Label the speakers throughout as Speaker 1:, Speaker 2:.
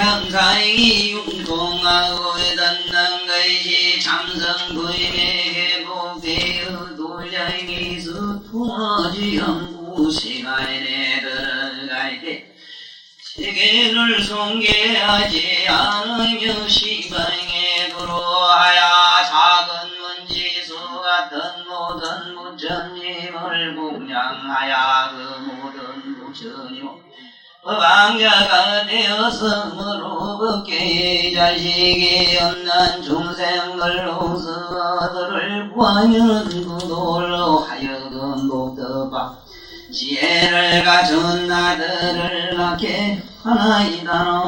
Speaker 1: 평사이 융통하고 듣는 것이 참성 부임의 회복되어 돌려의 미수 통하지 않고 시간에 들어갈 때 세계를 손괴하지 않으며 시방에 들어와야 작은 문지수 같은 모든 부처님을 공양하야 그 모든 부처님 법왕자가 되었으므로 법계 자식이 없는 중생들로서 그를 구하면 그돌로 하여금 복덕바 지혜를 갖춘 아들을 낳게 하나이다노.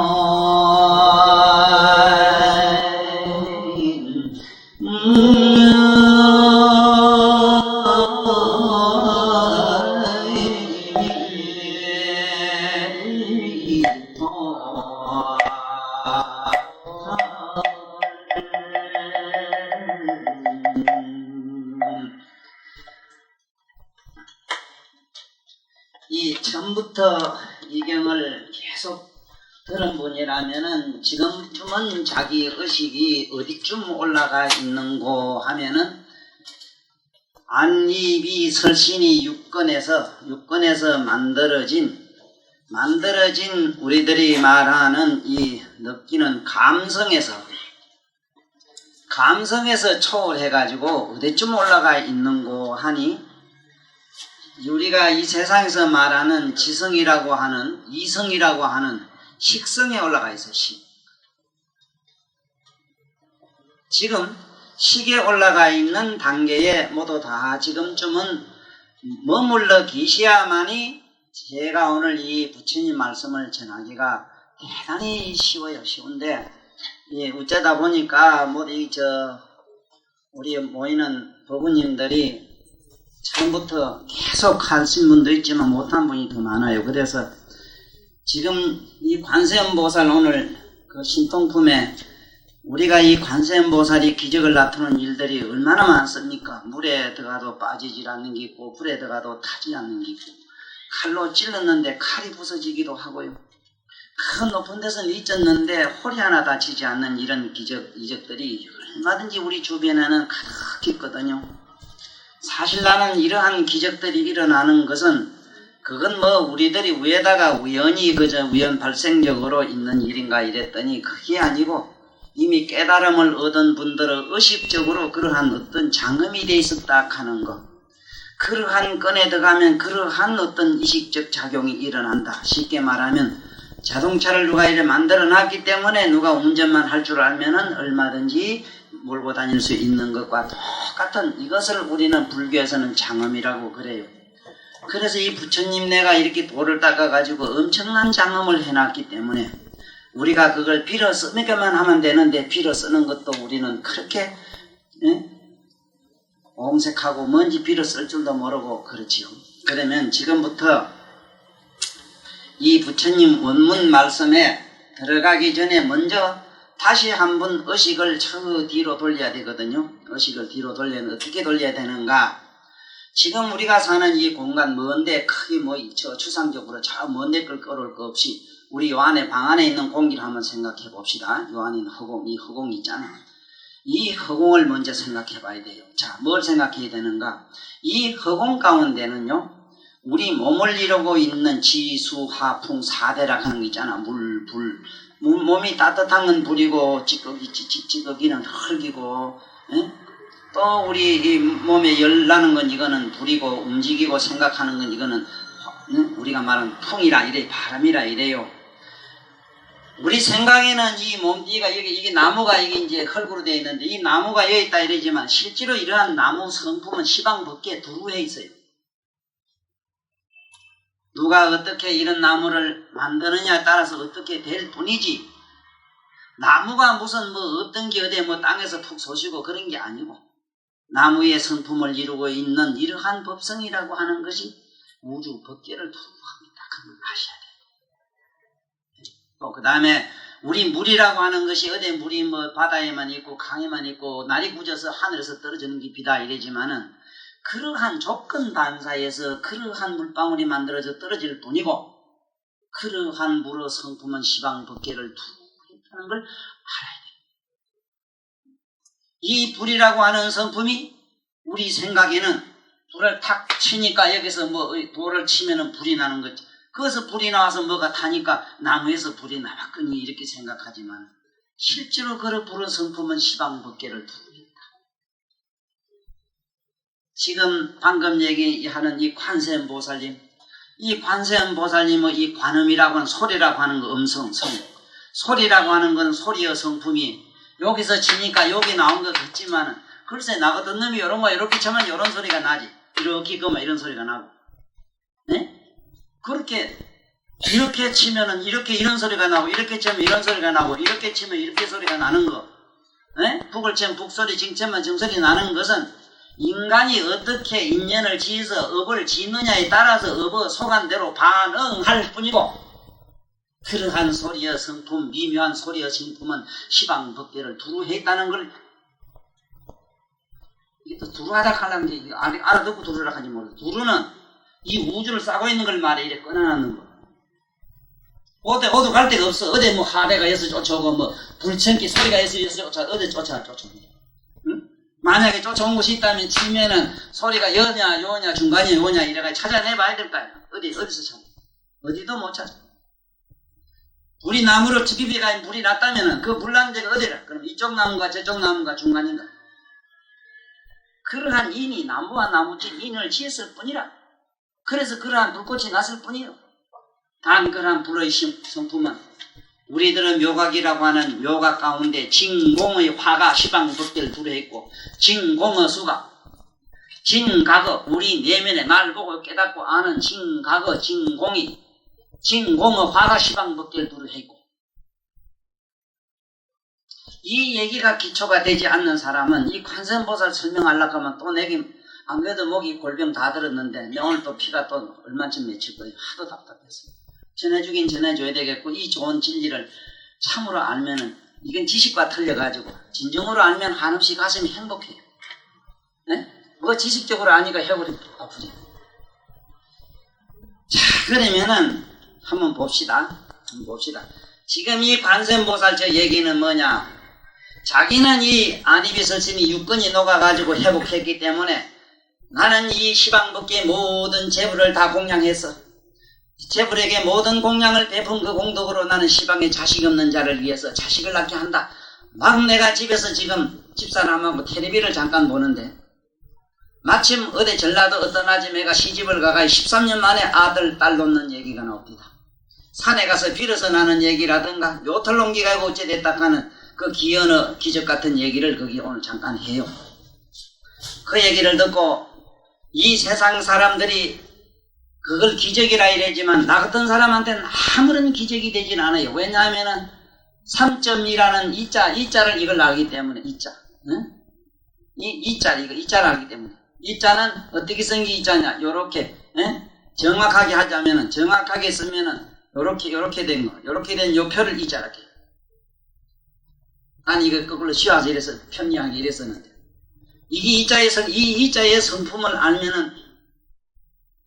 Speaker 1: 이 처음부터 이 경을 계속 들은 분이라면은 지금쯤은 자기 의식이 어디쯤 올라가 있는고 하면은 안입이 설신이 육건에서 만들어진 우리들이 말하는 이 느끼는 감성에서 초월해가지고 어디쯤 올라가 있는고 하니 우리가 이 세상에서 말하는 지성이라고 하는 이성이라고 하는 식성에 올라가 있어요. 지금 식에 올라가 있는 단계에 모두 다 지금쯤은 머물러 계셔야만이 제가 오늘 이 부처님 말씀을 전하기가 대단히 쉬운데 어쩌다 보니까 우리 모이는 법우님들이 처음부터 계속 하신 분도 있지만 못한 분이 더 많아요. 그래서 지금 이 관세음보살 오늘 그 신통품에 우리가 이 관세음보살이 기적을 나타내는 일들이 얼마나 많습니까? 물에 들어가도 빠지질 않는 게 있고 불에 들어가도 타지 않는 게 있고 칼로 찔렀는데 칼이 부서지기도 하고요. 큰 높은 데서는 잊었는데 홀이 하나 다치지 않는 이런 이적들이 얼마든지 우리 주변에는 가득 있거든요. 사실 나는 이러한 기적들이 일어나는 것은 그건 우리들이 위에다가 우연 발생적으로 있는 일인가 이랬더니 그게 아니고 이미 깨달음을 얻은 분들은 의식적으로 그러한 어떤 장엄이 돼 있었다 하는 것, 그러한 건에 들어가면 그러한 어떤 의식적 작용이 일어난다. 쉽게 말하면 자동차를 누가 이렇게 만들어 놨기 때문에 누가 운전만 할 줄 알면은 얼마든지 몰고 다닐 수 있는 것과 똑같은 이것을 우리는 불교에서는 장엄이라고 그래요. 그래서 이 부처님 내가 이렇게 돌을 닦아가지고 엄청난 장엄을 해놨기 때문에 우리가 그걸 빌어 쓰기만 하면 되는데 빌어 쓰는 것도 우리는 그렇게 옹색하고 뭔지 빌어 쓸 줄도 모르고 그렇지요. 그러면 지금부터 이 부처님 원문 말씀에 들어가기 전에 먼저 다시 한번 의식을 저 뒤로 돌려야 되거든요. 의식을 뒤로 돌려면 어떻게 돌려야 되는가? 지금 우리가 사는 이 공간 먼데 크게 추상적으로 저 먼데 걸 끌어올 거 없이 우리 요 안에 방 안에 있는 공기를 한번 생각해 봅시다. 요 안에 있는 이 허공이 있잖아. 이 허공을 먼저 생각해 봐야 돼요. 자, 뭘 생각해야 되는가? 이 허공 가운데는요. 우리 몸을 이루고 있는 지, 수, 화, 풍, 사대락 하는 거 있잖아. 물, 불. 몸이 따뜻한 건 불이고 찌꺼기는 흙이고 또 우리 이 몸에 열 나는 건 이거는 불이고 움직이고 생각하는 건 이거는 우리가 말하는 풍이라 이래 바람이라 이래요. 우리 생각에는 이 몸띠가 이게 나무가 이게 이제 흙으로 되어 있는데 이 나무가 여기 있다 이러지만 실제로 이러한 나무 성품은 시방 밖에 두루해 있어요. 누가 어떻게 이런 나무를 만드느냐에 따라서 어떻게 될 뿐이지 나무가 무슨 어떤 게 어디 땅에서 푹 솟이고 그런 게 아니고 나무의 성품을 이루고 있는 이러한 법성이라고 하는 것이 우주 법계를 두루합니다. 그걸 아셔야 돼요. 또 그 다음에 우리 물이라고 하는 것이 어디 물이 바다에만 있고 강에만 있고 날이 굳어서 하늘에서 떨어지는 깊이다 이러지만은 그러한 조건 반사에서 그러한 물방울이 만들어져 떨어질 뿐이고 그러한 물의 성품은 시방 법계를 두루 하는 걸 알아야 돼. 이 불이라고 하는 성품이 우리 생각에는 불을 탁 치니까 여기서 뭐 돌을 치면은 불이 나는 거지. 거기서 불이 나와서 뭐가 타니까 나무에서 불이 나왔거니 이렇게 생각하지만 실제로 그 불의 성품은 시방법계를 두고 있다. 지금 방금 얘기하는 이 관세음보살님, 이 관세음보살님의 이 관음이라고 하는 소리라고 하는 거 음성, 성. 소리라고 하는 건 소리의 성품이 여기서 치니까 여기 나온 것 같지만은 글쎄 나 같은 놈이 이런 거 이렇게 치면 이런 소리가 나지. 이렇게 그만 이런 소리가 나고. 네? 이렇게 치면은 이렇게 이런 소리가 나고 이렇게 치면 이런 소리가 나고 이렇게 치면 이렇게 소리가 나는 거. 네? 북을 치면 북소리 징치면 정소리 나는 것은 인간이 어떻게 인연을 지어서 업을 짓느냐에 따라서 업의 소관대로 반응할 뿐이고 그러한 소리의 성품, 미묘한 소리의 성품은 시방법계를 두루 했다는 걸 이게 또 두루하다 하려는 게 알아듣고 두루라 하지 모르고 두루는 이 우주를 싸고 있는 걸 말해 이래 끊어놨는 거. 어디 갈 데가 없어. 어디 뭐 하대가 있어 쫓아오고 뭐 불청기 소리가 있어 쫓아 어디 쫓아오고. 응? 만약에 쫓아온 곳이 있다면 치면은 소리가 여냐 요냐 중간이냐 요냐 이래가 찾아내봐야 될 거 아니야. 어디서 찾아? 어디도 못 찾아. 불이 나무로 비비가 불이 났다면은 그 불 난 데가 어디라? 그럼 이쪽 나무가 저쪽 나무가 중간인가? 그러한 인이 나무와 나무지 인을 지었을 뿐이라. 그래서 그러한 불꽃이 났을 뿐이요. 단 그러한 불의 성품은 우리들은 묘각이라고 하는 묘각 가운데 진공의 화가 시방법계를 두루 했고 진공의 수가 진각의 우리 내면의 날 보고 깨닫고 아는 진각의 진공의 화가 시방법계를 두루 했고 이 얘기가 기초가 되지 않는 사람은 이 관세음보살 설명하려고 하면 또 내게 안 그래도 목이 골병 다 들었는데 내 오늘 또 피가 또 얼마쯤 맺힐 거예요. 하도 답답했어요. 전해주긴 전해줘야 되겠고 이 좋은 진리를 참으로 알면은 이건 지식과 틀려가지고 진정으로 알면 한없이 가슴이 행복해요. 네? 뭐 지식적으로 아니까 해버리면 아프지. 자 그러면은 한번 봅시다. 지금 이 관세음보살 저 얘기는 뭐냐? 자기는 이 안입이 설심이 육근이 녹아가지고 회복했기 때문에 나는 이 시방법계의 모든 재물을 다 공양해서 재물에게 모든 공양을 베푼 그 공덕으로 나는 시방에 자식 없는 자를 위해서 자식을 낳게 한다. 막 내가 집에서 지금 집사람하고 텔레비를 잠깐 보는데 마침 어디 전라도 어떤 아줌매가 시집을 가가 13년 만에 아들 딸 놓는 얘기가 나옵니다. 산에 가서 빌어서 나는 얘기라든가 묘털농기가 어째 됐다 하는 그 기연의 기적 같은 얘기를 거기 오늘 잠깐 해요. 그 얘기를 듣고 이 세상 사람들이 그걸 기적이라 이러지만 나 같은 사람한테는 아무런 기적이 되진 않아요. 왜냐하면은 3.2라는 이자를 이걸 알기 때문에 이자. 응? 이자를 알기 때문에 이자는 어떻게 생긴 이자냐? 요렇게 정확하게 하자면은 정확하게 쓰면은 요렇게 된 거, 요렇게 된 요 표를 이자라게. 아니 이거 거꾸로 씌워서 이래서 편리하게 이랬었는데 이 이자의 성품을 알면은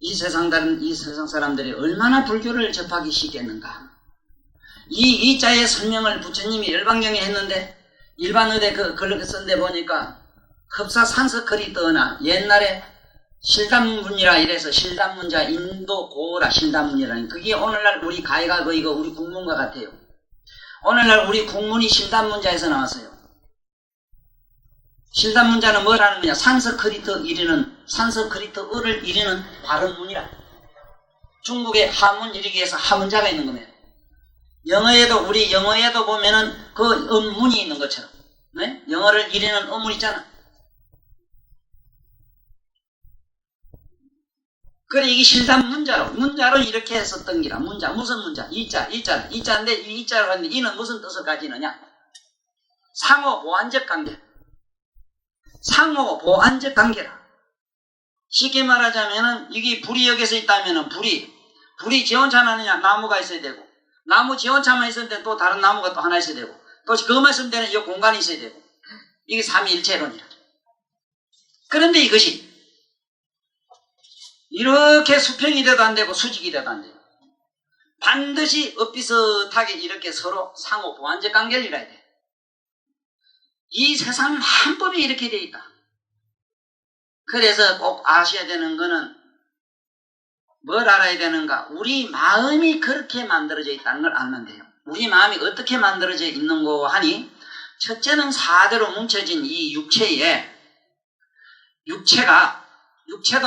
Speaker 1: 이 세상 사람들이 얼마나 불교를 접하기 쉽겠는가. 이 이자의 설명을 부처님이 열반경에 했는데 일반 의대 그렇게 쓴데 보니까 흡사 산스크리 떠나 옛날에 실담문이라 이래서 실담문자 인도 고라 실담문이라는 그게 오늘날 우리 가해가 이거 우리 국문과 같아요. 오늘날 우리 국문이 실담문자에서 나왔어요. 실담문자는 뭐라는 거냐? 산스크리트어를 이르는 발음문이라. 중국의 하문 이르기 위해서 하문자가 있는 겁니다. 우리 영어에도 보면은 그 음문이 있는 것처럼, 네? 영어를 이르는 음문 있잖아. 그래 이게 문자로 이렇게 썼던 기라. 문자 무슨 문자? 이자인데 이 이자로 하는데 이는 무슨 뜻을 가지느냐? 상호 보완적 관계라. 쉽게 말하자면은 이게 불이 여기서 있다면은 불이 지원차느냐? 나무가 있어야 되고 나무 지원차만 있을 때 또 다른 나무가 또 하나 있어야 되고 또 그것만 있을 때는 이 공간이 있어야 되고 이게 삼위일체론이라. 그런데 이것이 이렇게 수평이 돼도 안 되고 수직이 돼도 안 돼요. 반드시 엇비슷하게 이렇게 서로 상호 보완적 관계를 이뤄야 돼. 이 세상 한법이 이렇게 돼 있다. 그래서 꼭 아셔야 되는 거는 뭘 알아야 되는가? 우리 마음이 그렇게 만들어져 있다는 걸 알면 돼요. 우리 마음이 어떻게 만들어져 있는 거 하니, 첫째는 사대로 뭉쳐진 이 육체도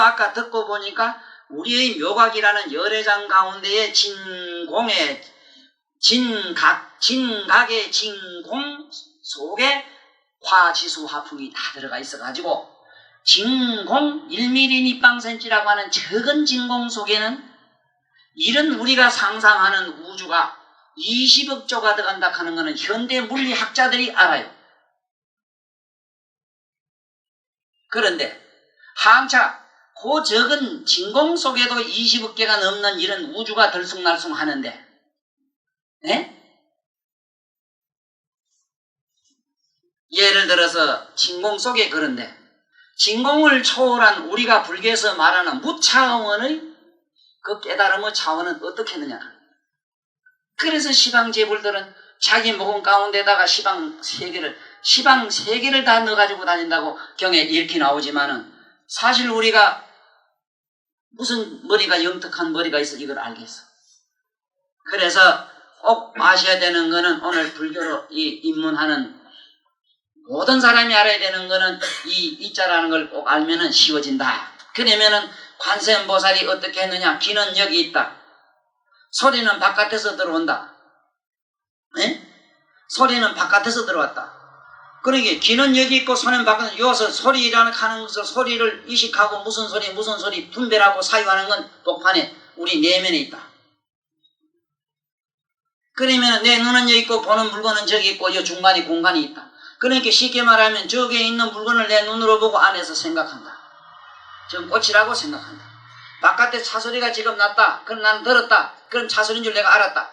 Speaker 1: 아까 듣고 보니까 우리의 묘각이라는 열애장 가운데에 진각의 진공 속에 화지수 화풍이 다 들어가 있어가지고 진공 1mm 밑방센치라고 하는 적은 진공 속에는 이런 우리가 상상하는 우주가 20억 조가 들어간다 하는 것은 현대 물리학자들이 알아요. 그런데 한차 그 적은 진공 속에도 20억 개가 넘는 이런 우주가 들쑥날쑥 하는데, 예를 들어서 진공 속에 그런데 진공을 초월한 우리가 불교에서 말하는 무차원의 그 깨달음의 차원은 어떻게 했느냐. 그래서 시방제불들은 자기 목은 가운데다가 시방 세 개를 다 넣어가지고 다닌다고 경에 이렇게 나오지만은, 사실 우리가 무슨 머리가 영특한 머리가 있어 이걸 알겠어. 그래서 꼭 아셔야 되는 거는, 오늘 불교로 입문하는 모든 사람이 알아야 되는 거는 이 자라는 걸 꼭 알면은 쉬워진다. 그러면은 관세음보살이 어떻게 했느냐. 귀는 여기 있다. 소리는 바깥에서 들어온다. 소리는 바깥에서 들어왔다. 그러니까 귀는 여기 있고 손은 바깥에서, 여기서 소리라는 하는 것을 소리를 의식하고 무슨 소리 분별하고 사유하는 건 복판에 우리 내면에 있다. 그러면 내 눈은 여기 있고 보는 물건은 저기 있고 이 중간에 공간이 있다. 그러니까 쉽게 말하면 저기에 있는 물건을 내 눈으로 보고 안에서 생각한다. 지금 꽃이라고 생각한다. 바깥에 차소리가 지금 났다. 그럼 나는 들었다. 그럼 차소리인 줄 내가 알았다.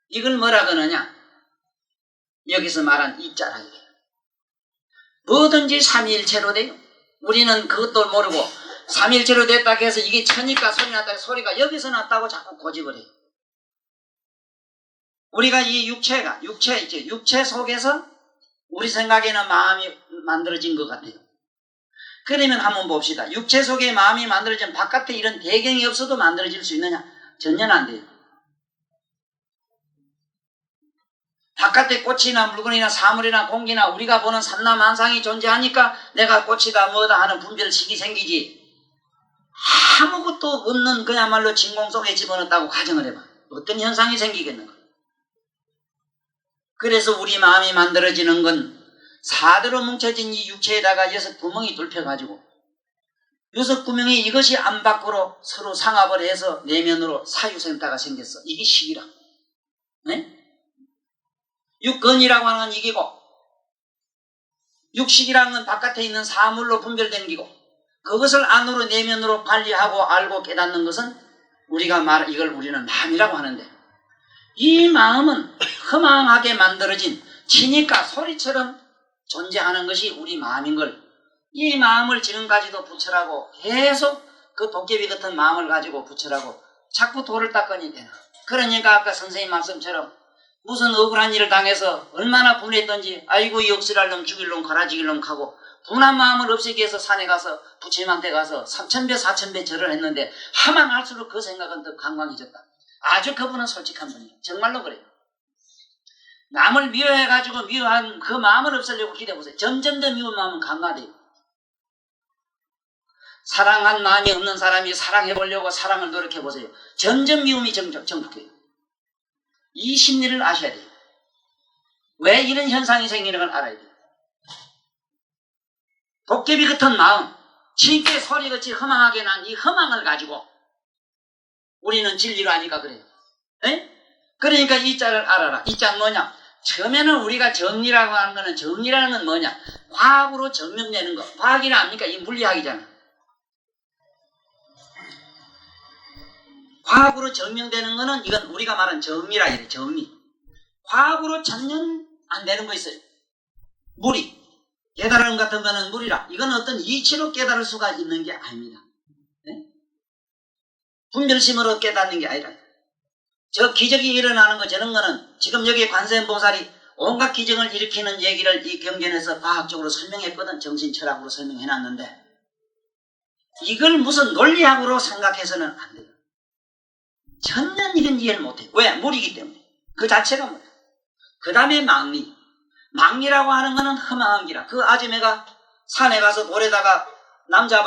Speaker 1: 이걸 뭐라 그러냐? 여기서 말한 이자라 이게. 뭐든지 삼위일체로 돼요. 우리는 그것도 모르고 삼위일체로 됐다 해서 이게 천이니까 소리 났다. 소리가 여기서 났다고 자꾸 고집을 해요. 우리가 이 육체 속에서 우리 생각에는 마음이 만들어진 것 같아요. 그러면 한번 봅시다. 육체 속에 마음이 만들어진 바깥에 이런 배경이 없어도 만들어질 수 있느냐? 전혀 안 돼요. 바깥에 꽃이나 물건이나 사물이나 공기나 우리가 보는 삼라만상이 존재하니까 내가 꽃이다 뭐다 하는 분별식이 생기지, 아무것도 없는 그야말로 진공 속에 집어넣었다고 가정을 해봐. 어떤 현상이 생기겠는가? 그래서 우리 마음이 만들어지는 건 사대로 뭉쳐진 이 육체에다가 6구멍이 뚫혀가지고 6구멍이 이것이 안 밖으로 서로 상합을 해서 내면으로 사유센터가 생겼어. 이게 식이라. 육근이라고 하는 건 이기고, 육식이라는 건 바깥에 있는 사물로 분별된 기고, 그것을 안으로 내면으로 관리하고 알고 깨닫는 것은 이걸 우리는 마음이라고 하는데, 이 마음은 허망하게 만들어진 치니까 소리처럼 존재하는 것이 우리 마음인 걸, 이 마음을 지금까지도 부처라고 계속 그 도깨비 같은 마음을 가지고 부처라고 자꾸 돌을 닦으니 되나. 그러니까 아까 선생님 말씀처럼 무슨 억울한 일을 당해서 얼마나 분했던지, 아이고 이 억울할 놈 죽일 놈 갈아지길 놈 하고 분한 마음을 없애기 위해서 산에 가서 부처님한테 가서 3000배 4000배 절을 했는데 하만 할수록 그 생각은 더 강광해졌다. 아주 그분은 솔직한 분이에요. 정말로 그래요. 남을 미워해가지고 미워한 그 마음을 없애려고 기대해보세요. 점점 더 미운 마음은 강화돼요. 사랑한 마음이 없는 사람이 사랑해보려고 사랑을 노력해보세요. 점점 미움이 정복해요. 이 심리를 아셔야 돼요. 왜 이런 현상이 생기는 걸 알아야 돼요. 도깨비 같은 마음, 진께 소리같이 허망하게 난 이 허망을 가지고 우리는 진리로 아니까 그래요. 그러니까 이 자를 알아라. 이 자는 뭐냐? 처음에는 우리가 정리라고 하는 거는, 정리라는 건 뭐냐? 과학으로 증명되는 거. 과학이라 합니까? 이 물리학이잖아. 과학으로 증명되는 거는 이건 우리가 말하는 정리라 이래. 정리. 과학으로 전혀 안 되는 거 있어요. 물이. 깨달음 같은 거는 물이라. 이건 어떤 이치로 깨달을 수가 있는 게 아닙니다. 분별심으로 깨닫는 게 아니라 저 기적이 일어나는 거 저런 거는 지금 여기 관세음보살이 온갖 기적을 일으키는 얘기를 이 경전에서 과학적으로 설명했거든. 정신철학으로 설명해놨는데 이걸 무슨 논리학으로 생각해서는 안 돼요. 전혀 이건 이해를 못해. 왜? 물이기 때문에. 그 자체가 뭐야. 그 다음에 망리. 망리라고 하는 거는 허망한 기라. 그 아줌매가 산에 가서 돌에다가 남자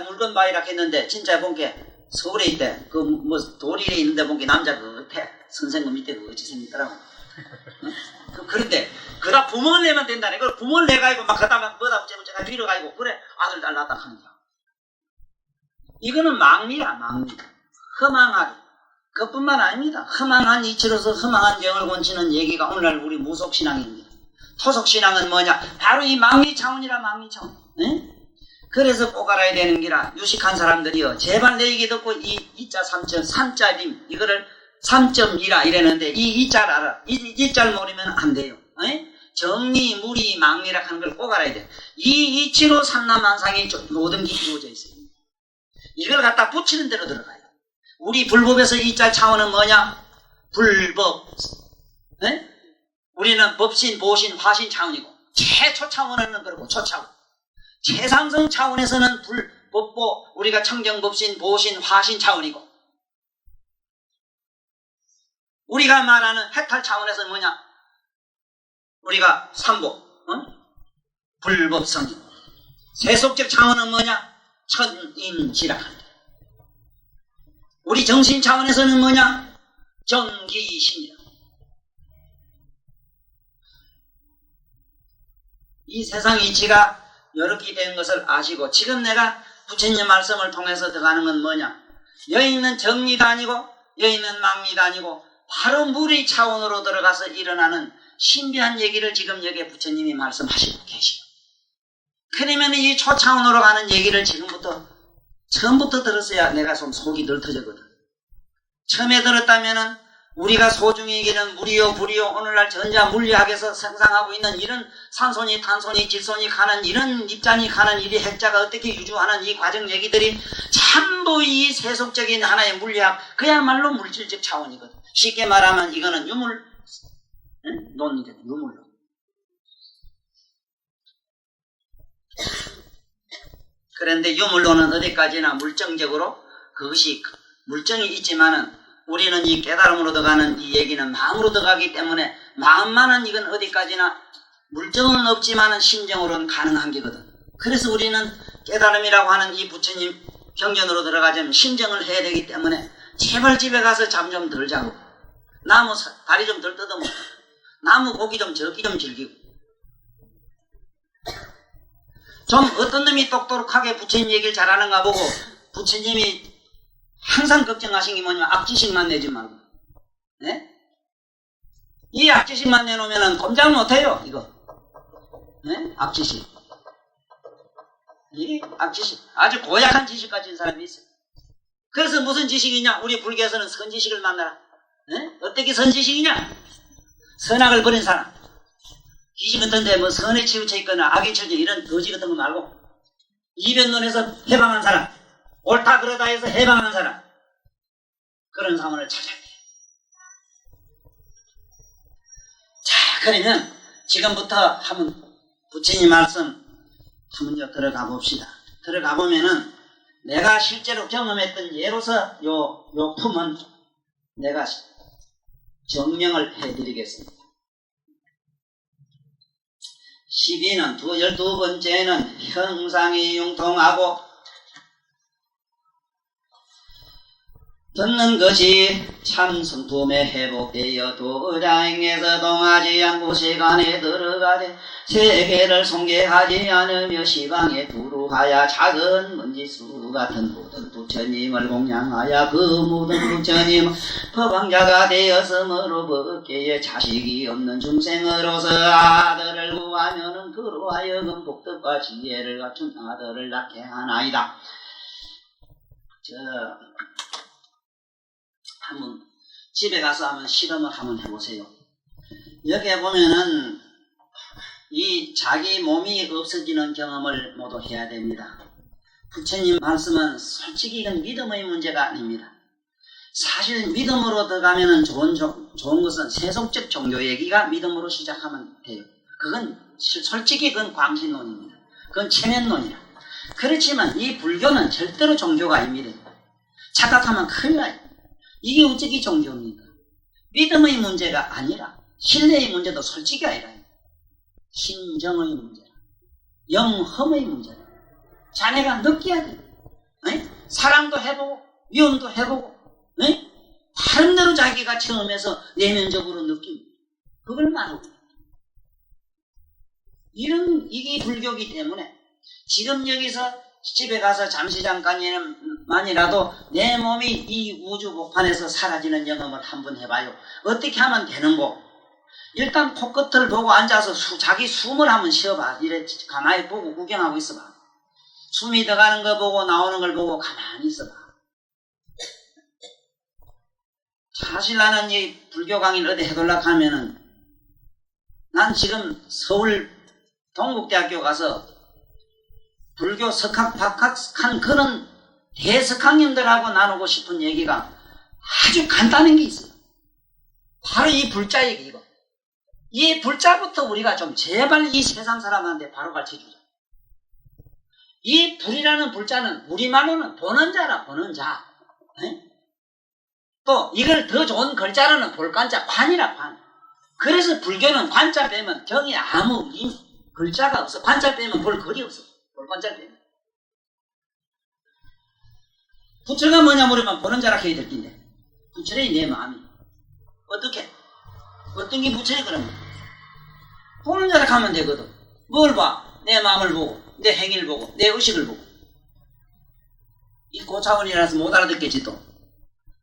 Speaker 1: 물건 바위라 했는데 진짜 본게 서울에 있대. 그 뭐 돌이 있는데 본게 남자 그 끝에 선생님 밑에 그 어찌 생겼더라고. 그런데 그다 구멍을 내면 된다네. 그걸 구멍을 내가지고 막 그다음에 뭐다 제가 뒤로 가지고 그래 아들 잘 낳았다 하는 거야. 이거는 망리야 망리. 허망하게. 그뿐만 아닙니다. 허망한 이치로서 허망한 병을 고치는 얘기가 오늘날 우리 무속신앙입니다. 토속신앙은 뭐냐? 바로 이 망리차원이라 망리차원. 에? 그래서 꼭 알아야 되는 기라 유식한 사람들이요. 제발 내 얘기 듣고 이 이자 3점 3자림 이거를 3.2라 이랬는데 이 이자를 알아. 이 자를 모르면 안 돼요. 에? 정리, 무리, 망리라 하는 걸 꼭 알아야 돼. 이 이치로 삼남만상의 모든 게 이루어져 있어요. 이걸 갖다 붙이는 대로 들어가요. 우리 불법에서 이자 차원은 뭐냐? 불법. 에? 우리는 법신, 보신, 화신 차원이고 최초 차원은 그렇고 초차원. 최상승 차원에서는 불법보 우리가 청정법신, 보신, 화신 차원이고 우리가 말하는 해탈 차원에서는 뭐냐? 우리가 삼보, 불법성이고 세속적 차원은 뭐냐? 천인지라. 우리 정신 차원에서는 뭐냐? 정기신이라. 이 세상 이치가 이렇게 된 것을 아시고 지금 내가 부처님 말씀을 통해서 들어가는 건 뭐냐? 여인은 정리도 아니고 여인은 망리도 아니고 바로 무리 차원으로 들어가서 일어나는 신비한 얘기를 지금 여기에 부처님이 말씀하시고 계시고 그러면 이 초차원으로 가는 얘기를 처음부터 들었어야 내가 좀 속이 덜 터졌거든. 처음에 들었다면은 우리가 소중히 여기는 무리요 불이요 오늘날 전자물리학에서 상상하고 있는 이런 산소니 탄소니 질소니 가는 이런 입자니 가는 이 핵자가 어떻게 유주하는 이 과정 얘기들이 전부 이 세속적인 하나의 물리학 그야말로 물질적 차원이거든. 쉽게 말하면 이거는 유물 논이거든. 유물론. 그런데 유물론은 어디까지나 물정적으로 그것이 물정이 있지만은 우리는 이 깨달음으로 들어가는 이 얘기는 마음으로 들어가기 때문에 마음만은 이건 어디까지나 물정은 없지만은 심정으로는 가능한 게거든. 그래서 우리는 깨달음이라고 하는 이 부처님 경전으로 들어가자면 심정을 해야 되기 때문에 제발 집에 가서 잠 좀 덜 자고 나무 다리 좀 덜 뜯어먹고 나무 고기 좀 적기 좀 즐기고 좀 어떤 놈이 똑똑하게 부처님 얘기를 잘하는가 보고 부처님이 항상 걱정하신 게 뭐냐면 악지식만 내지 말고 네? 이 악지식만 내놓으면 꼼짝 못해요 이거 네? 악지식 이 악지식 아주 고약한 지식 가진 사람이 있어요. 그래서 무슨 지식이냐? 우리 불교에서는 선지식을 만나라. 네? 어떻게 선지식이냐? 선악을 버린 사람 귀신 같은 데 뭐 선에 치우쳐 있거나 악에 치우쳐 이런 거지 같은 거 말고 이변론에서 해방한 사람 옳다 그러다 해서 해방한 사람 그런 사원을 찾아야 돼. 자 그러면 지금부터 한번 부처님 말씀 한번 들어가 봅시다. 들어가 보면은 내가 실제로 경험했던 예로서 요 품은 내가 정명을 해드리겠습니다. 12는 12번째는 형상이 융통하고 듣는 것이 참 성품에 회복되어 도장에서 동하지 않고 시간에 들어가되 세계를 송계하지 않으며 시방에 두루하여 작은 먼지수 같은 모든 부처님을 공양하여 그 모든 부처님 법왕자가 되었으므로 법계에 자식이 없는 중생으로서 아들을 구하면은 그로 하여금 복덕과 지혜를 갖춘 아들을 낳게 하나이다. 한번 집에 가서 한번 실험을 한번 해보세요. 여기에 보면은 이 자기 몸이 없어지는 경험을 모두 해야 됩니다. 부처님 말씀은 솔직히 이건 믿음의 문제가 아닙니다. 사실 믿음으로 들어가면은 좋은 것은 세속적 종교 얘기가 믿음으로 시작하면 돼요. 그건 솔직히 그건 광신론입니다. 그건 체면론이라. 그렇지만 이 불교는 절대로 종교가 아닙니다. 착각하면 큰일 나요. 이게 어떻게 종교입니까? 믿음의 문제가 아니라 신뢰의 문제도 솔직히 아니라 신정의 문제라. 영험의 문제라. 자네가 느껴야 돼. 사랑도 해보고 미움도 해보고 다른 대로 자기가 처음에서 내면적으로 느끼고 그걸 말하고 이게 불교이기 때문에 지금 여기서 집에 가서 잠시 잠깐만이라도 내 몸이 이 우주 복판에서 사라지는 영험을 한번 해봐요. 어떻게 하면 되는고? 일단 코끝을 보고 앉아서 자기 숨을 한번 쉬어봐. 이래 가만히 보고 구경하고 있어봐. 숨이 들어가는 거 보고 나오는 걸 보고 가만히 있어봐. 사실 나는 이 불교 강의를 어디 해달라고 하면은 난 지금 서울 동국대학교 가서 불교 석학, 박학한 그런 대석학님들하고 나누고 싶은 얘기가 아주 간단한 게 있어요. 바로 이 불자 얘기고. 이 불자부터 우리가 좀 제발 이 세상 사람한테 바로 가르쳐주자. 이 불이라는 불자는 우리말로는 보는 자라, 보는 자. 또 이걸 더 좋은 글자로는 볼관자, 관이라, 관. 그래서 불교는 관자 빼면 경에 아무 글자가 없어. 관자 빼면 볼 글이 없어. 볼관자 빼면. 부처가 뭐냐 물으면 보는 자라 해야 될 텐데. 부처의 내 마음이. 어떻게? 어떤 게 부처의 그런 거야? 보는 자라 하면 되거든. 뭘 봐? 내 마음을 보고, 내 행위를 보고, 내 의식을 보고. 이 고차원이라서 못 알아듣겠지 또.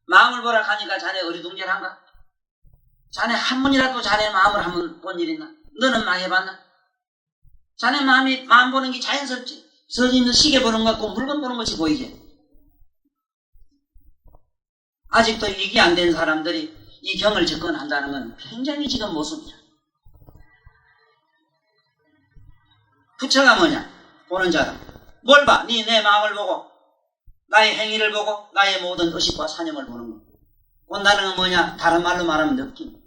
Speaker 1: 마음을 보라 하니까 자네 어리둥절한가? 자네 한 번이라도 자네 마음을 한번 본 일 있나? 너는 많이 해봤나? 자네 마음 보는 게 자연스럽지. 서 있는 시계 보는 것 같고 물건 보는 것이 보이지. 아직도 이게 안 된 사람들이 이 경을 접근한다는 건 굉장히 지금 모습이야. 부처가 뭐냐? 보는 자다. 뭘 봐? 내 마음을 보고 나의 행위를 보고 나의 모든 의식과 사념을 보는 거. 본다는 건 뭐냐? 다른 말로 말하면 느낌.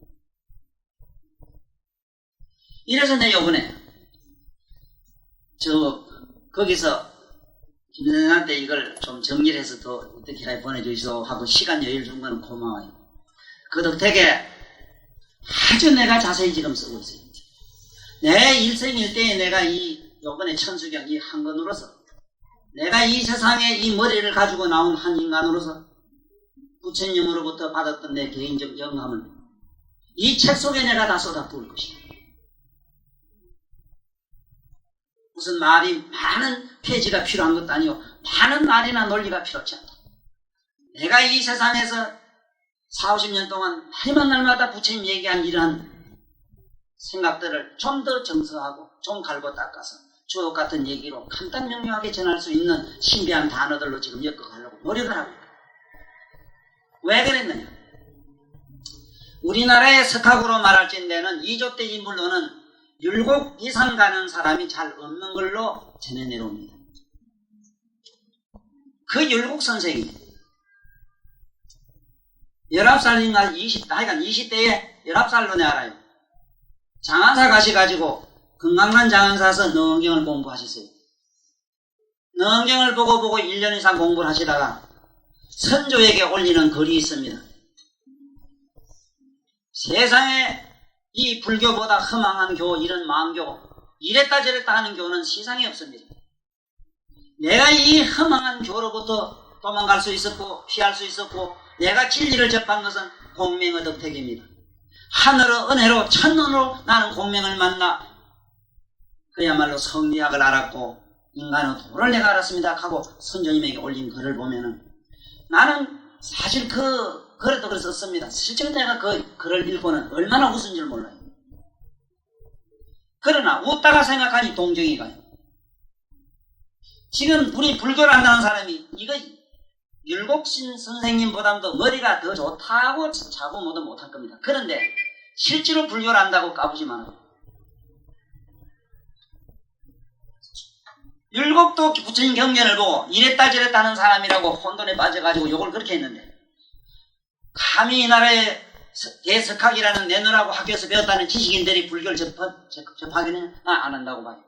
Speaker 1: 이래서 내 요번에 거기서 김연아한테 이걸 좀 정리를 해서 더 어떻게 보내주시오 하고 시간 여유를 준 건 고마워요. 그 덕택에 아주 내가 자세히 지금 쓰고 있어요. 내 일생일대에 내가 요번에 천수경 이 한 건으로서 내가 이 세상에 이 머리를 가지고 나온 한 인간으로서 부처님으로부터 받았던 내 개인적 영감을 이 책 속에 내가 다 쏟아부을 것이다. 무슨 말이 많은 페이지가 필요한 것도 아니고 많은 말이나 논리가 필요치 않다. 내가 이 세상에서 40~50년 동안 날마다 부처님 얘기한 이러한 생각들을 좀 더 정서하고 좀 갈고 닦아서 주옥 같은 얘기로 간단 명료하게 전할 수 있는 신비한 단어들로 지금 엮어가려고 노력을 하고 있다. 왜 그랬느냐? 우리나라의 석학으로 말할진대는 2조 때 인물로는 율곡 이상 가는 사람이 잘 없는 걸로 전해 내려옵니다. 그 율곡 선생이 19살인가 20대에 19살로 내 알아요. 장안사 가셔가지고 금강산 장안사에서 너언경을 공부하셨어요. 너언경을 보고 1년 이상 공부를 하시다가 선조에게 올리는 글이 있습니다. 세상에 이 불교보다 허망한 교, 이런 망교, 이랬다 저랬다 하는 교는 세상에 없습니다. 내가 이 허망한 교로부터 도망갈 수 있었고 피할 수 있었고 내가 진리를 접한 것은 공명의 덕택입니다. 하늘의 은혜로 첫눈으로 나는 공명을 만나 그야말로 성리학을 알았고 인간의 도를 내가 알았습니다 하고 선조님에게 올린 글을 보면은 나는 사실 그 글에도 글을 썼습니다. 실제로 내가 그 글을 읽고는 얼마나 웃은 줄 몰라요. 그러나 웃다가 생각하니 동정이 가요. 지금 우리 불교를 한다는 사람이 이거 율곡신 선생님보다도 머리가 더 좋다고 자고 뭐도 못할 겁니다. 그런데 실제로 불교를 한다고 까부지 마라. 율곡도 부처님 경전을 보고 이랬다 저랬다 하는 사람이라고 혼돈에 빠져가지고 욕을 그렇게 했는데 감히 이 나라에 대석학이라는 내놓으라고 학교에서 배웠다는 지식인들이 불교를 접하기는 안 한다고 봐요.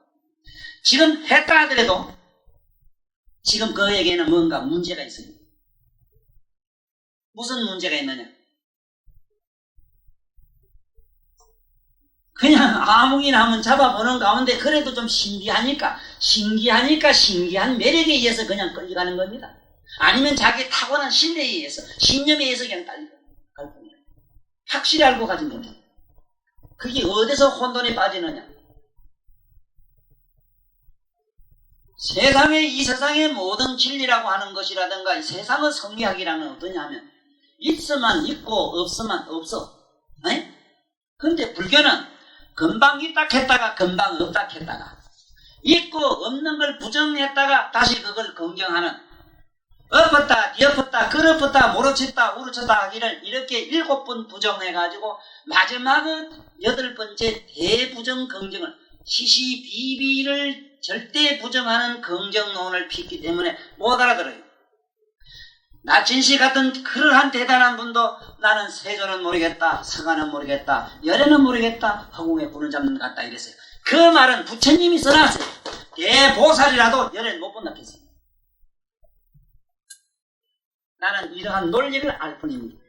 Speaker 1: 지금 했다 하더라도 지금 그에게는 뭔가 문제가 있어요. 무슨 문제가 있느냐? 그냥 아무기나 한번 잡아보는 가운데 그래도 좀 신기한 매력에 의해서 그냥 끌려가는 겁니다. 아니면 자기 타고난 신뢰에 의해서, 신념에 의해서 그냥 갈 겁니다. 확실히 알고 가진 겁니다. 그게 어디서 혼돈에 빠지느냐? 이 세상의 모든 진리라고 하는 것이라든가 이 세상의 성리학이라는 어떠냐 하면 있으면 있고 없으면 없어. 그런데 불교는 금방 있다 했다가 금방 없다 했다가 있고 없는 걸 부정했다가 다시 그걸 긍정하는 엎었다 뒤엎었다 끌엎었다 모르쳤다 우르쳤다 하기를 이렇게 7번 부정해가지고 마지막은 8번째 대부정 긍정을 시시비비를 절대 부정하는 긍정론을 폈기 때문에 못 알아들어요. 나진씨 같은 그러한 대단한 분도 나는 세조는 모르겠다, 서가는 모르겠다, 열애는 모르겠다, 허공에 불을 잡는 것 같다 이랬어요. 그 말은 부처님이 써놨어요. 대보살이라도 열애는 못 본다 했어요. 나는 이러한 논리를 알 뿐입니다.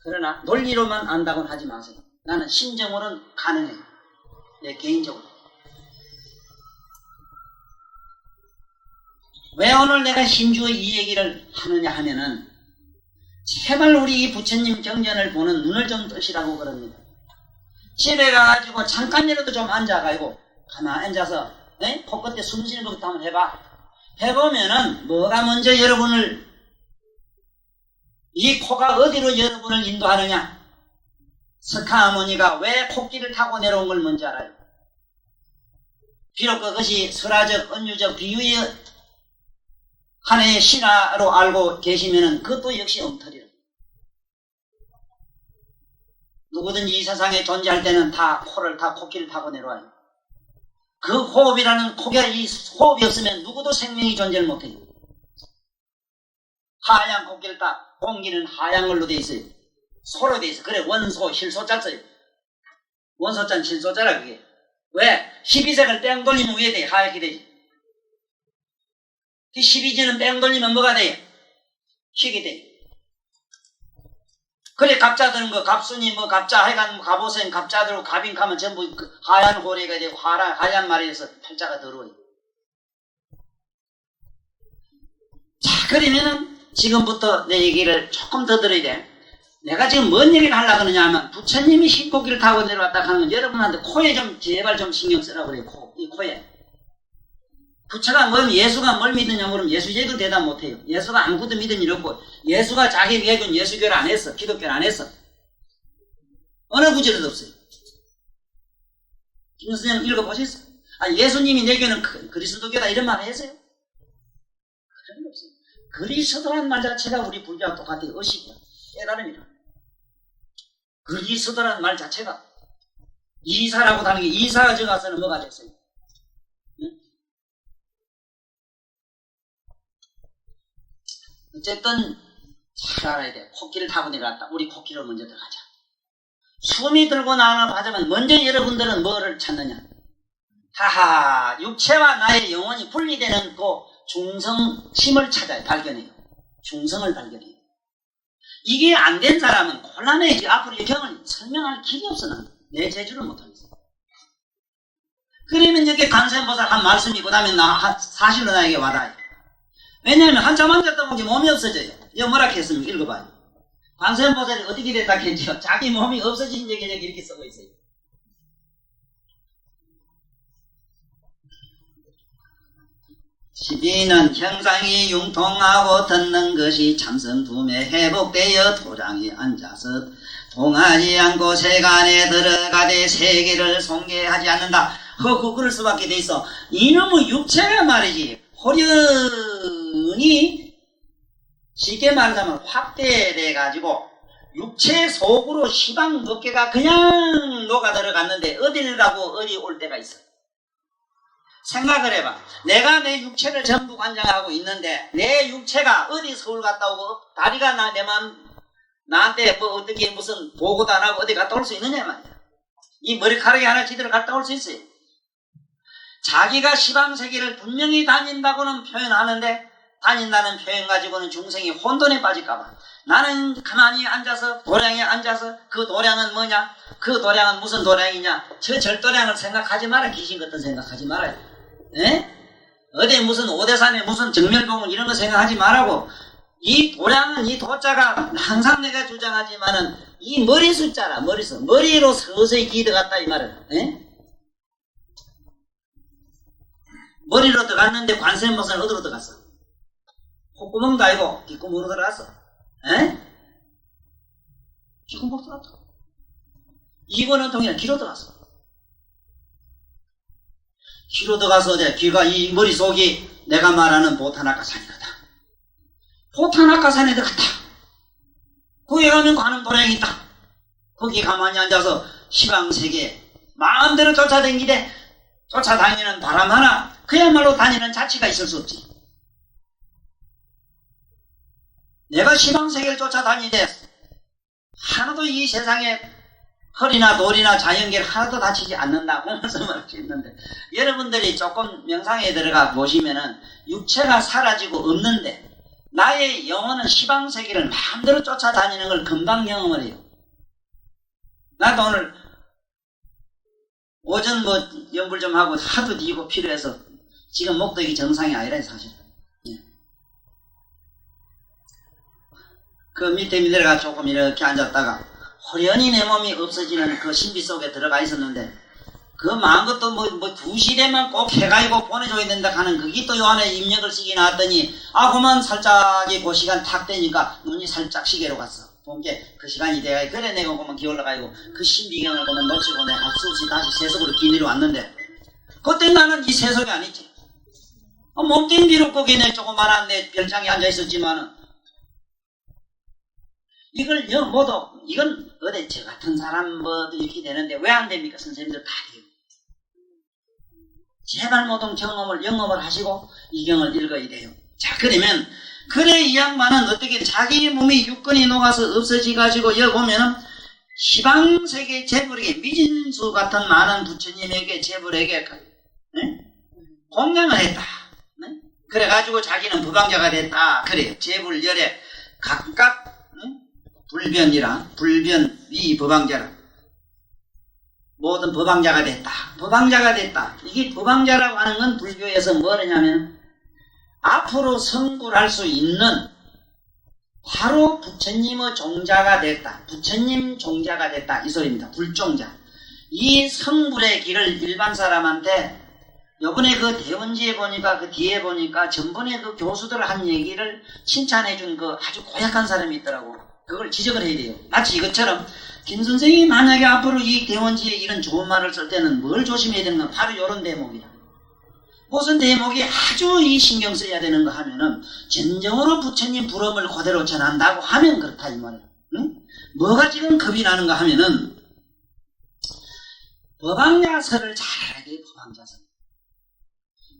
Speaker 1: 그러나 논리로만 안다고는 하지 마세요. 나는 심정으로는 가능해요. 내 개인적으로. 왜 오늘 내가 심주의 이 얘기를 하느냐 하면은 제발 우리 이 부처님 경전을 보는 눈을 좀 뜨시라고 그럽니다. 집에 가가지고 잠깐이라도 좀 앉아가지고 가만히 앉아서 코끝에 숨 쉬는 것부터 한번 해봐. 해보면은 뭐가 먼저 여러분을 이 코가 어디로 여러분을 인도하느냐? 석하 어머니가 왜 코끼리를 타고 내려온 걸 뭔지 알아요? 비록 그것이 설화적, 은유적, 비유의 하나의 신화로 알고 계시면은 그것도 역시 엉터리라. 누구든지 이 세상에 존재할 때는 다 코끼리를 타고 내려와요. 그 호흡이라는 이 호흡이 없으면 누구도 생명이 존재를 못해요. 하얀 코끼리를 타 공기는 하얀 걸로 돼 있어요. 소로 돼 있어. 그래 원소, 실소자 써요. 원소자는 실소자라 그게. 왜? 12색을 뺑 돌리면 왜 돼? 하얗게 되지. 12지는 뺑 돌리면 뭐가 돼요? 희게 돼. 그래 갑자 드는 거 갑순이 갑자 하여간 갑오생 갑자들고 갑인가면 전부 하얀 호래가 되고 하얀 말에서 팔자가 더러워요. 자 그러면은 지금부터 내 얘기를 조금 더 들어야 돼. 내가 지금 뭔 얘기를 하려고 하느냐 하면 부처님이 흰코끼를 타고 내려왔다 하는 건 여러분한테 코에 좀 제발 좀 신경 쓰라고 그래요. 이 코에. 부처가 예수가 뭘 믿느냐 물으면 예수제도 대답 못해요. 예수가 아무것도 믿은 일 없고 예수가 자기 개군 예수교를 안 했어. 기독교를 안 했어. 어느 구절에도 없어요. 김 선생님 읽어보셨어요? 예수님이 내 교는 그리스도교다 이런 말 했어요? 그런 게 없어요. 그리스도란 말 자체가 우리 불교와 똑같아요. 의식이야. 깨달음이라. 그리스도란 말 자체가 이사라고 하는 게 이사가 저가서는 뭐가 됐어요? 어쨌든 잘 알아야 돼. 코끼리를 타고 내려왔다. 우리 코끼리로 먼저 들어가자. 숨이 들고 나가자면 먼저 여러분들은 뭐를 찾느냐? 하하, 육체와 나의 영혼이 분리되는 그 중성심을 찾아요. 발견해요. 중성을 발견해요. 이게 안 된 사람은 곤란해지. 앞으로 이 경을 설명할 길이 없어. 나는. 내 재주를 못하겠어. 그러면 여기 관세음보살 한 말씀이 그 다음에 사실로 나에게 와닿아요. 왜냐하면 한참 앉았다 보니 몸이 없어져요. 이거 뭐라 했습니까? 읽어봐요. 관세음보살이 어떻게 됐다 했죠? 자기 몸이 없어진 적이 이렇게 쓰고 있어요. 시비는 형상이 융통하고 듣는 것이 참성둠에 회복되어 도장에 앉아서 통하지 않고 세간에 들어가되 세계를 송개하지 않는다. 그럴 수밖에 돼 있어. 이놈의 육체가 말이지 호련이 쉽게 말하자면 확대돼가지고 육체 속으로 시방 몇 개가 그냥 녹아 들어갔는데 어딜 가고 어디 올 때가 있어. 생각을 해봐. 내가 내 육체를 전부 관장하고 있는데 내 육체가 어디 서울 갔다 오고 다리가 내 맘 나한테 뭐 어떻게 무슨 보고도 안 하고 어디 갔다 올 수 있느냐 말이야. 이 머리카락이 하나 제대로 갔다 올 수 있어요. 자기가 시방세계를 분명히 다닌다고는 표현하는데 다닌다는 표현 가지고는 중생이 혼돈에 빠질까봐 나는 가만히 앉아서 도량에 앉아서 그 도량은 뭐냐? 그 도량은 무슨 도량이냐? 저 절도량을 생각하지 마라. 귀신 같은 생각하지 말아요. 에? 어디 무슨 오대산에 무슨 정멸봉은 이런 거 생각하지 말라고. 이 도량은 이 도자가 항상 내가 주장하지만은 이 머리 숫자라. 머리로 서서히 기어갔다 이 말은. 에? 머리로 들어갔는데 관세음보살은 어디로 들어갔어? 콧구멍도 아니고 뒷구멍으로 들어갔어. 에? 뒷구멍으로 들어갔어. 이거는 동일한 귀로 들어갔어. 귀로 들어가서 어디야? 귀가 이 머릿속이 내가 말하는 보타나카산이거든. 보타나카산에 들어갔다. 거기 가면 관음 도량이 있다. 거기 가만히 앉아서 시방세계 마음대로 쫓아다니되 쫓아다니는 바람 하나 그야말로 다니는 자치가 있을 수 없지. 내가 시방세계를 쫓아다니되 하나도 이 세상에 헐이나 돌이나 자연계를 하나도 다치지 않는다고 말씀을 할 수 있는데 여러분들이 조금 명상에 들어가 보시면은 육체가 사라지고 없는데 나의 영혼은 시방세계를 마음대로 쫓아다니는 걸 금방 경험을 해요. 나도 오늘 오전 뭐 연불 좀 하고 하도 뒤고 필요해서 지금 목적이 정상이 아니라 사실. 그 밑에 내려가 조금 이렇게 앉았다가 호련히 내 몸이 없어지는 그 신비 속에 들어가 있었는데 그 마음 것도 뭐 2시대만 꼭 해가지고 보내줘야 된다 하는 그게 또 요 안에 입력을 쓰기 나왔더니 그만 살짝이 그 시간 탁 되니까 눈이 살짝 시계로 갔어. 본게 그 시간이 돼가 그래 내가 그만 기울어가지고 그 신비경을 그만 놓치고 내가 할 수 없이 다시 세속으로 기내려 왔는데 그때 나는 이 세속이 아니지. 몸뚱이 비록 거기에 조그만한 내 별장에 앉아있었지만은 이걸 모두 이건 어디 저 같은 사람 뭐 이렇게 되는데 왜 안 됩니까? 선생님들 다 돼요. 제발 모든 경험을 영업을 하시고 이 경을 읽어야 돼요. 자 그러면 그래 이 양반은 어떻게 자기 몸이 육근이 녹아서 없어지가지고 여기 보면은 시방세계 재불에게 미진수 같은 많은 부처님에게 재불에게 공양을 했다. 네? 그래가지고 자기는 법왕자가 됐다. 그래요. 재불열에 각각 불변이라 불변 위 법왕자라 모든 법왕자가 됐다. 법왕자가 됐다. 이게 법왕자라고 하는 건 불교에서 뭐냐면 앞으로 성불할 수 있는 바로 부처님의 종자가 됐다. 부처님 종자가 됐다. 이 소리입니다. 불종자. 이 성불의 길을 일반 사람한테 요번에 그 대원지에 보니까 그 뒤에 보니까 전번에 그 교수들 한 얘기를 칭찬해준 그 아주 고약한 사람이 있더라고. 그걸 지적을 해야 돼요. 마치 이것처럼 김 선생이 만약에 앞으로 이 대원지에 이런 좋은 말을 쓸 때는 뭘 조심해야 되는가? 바로 이런 대목이다. 무슨 대목이 아주 이 신경 써야 되는 거 하면은 진정으로 부처님 부름을 그대로 전한다고 하면 그렇다 이 말이에요. 응? 뭐가 지금 겁이 나는가 하면은 법왕자설을 잘 알아야 돼요. 법왕자설.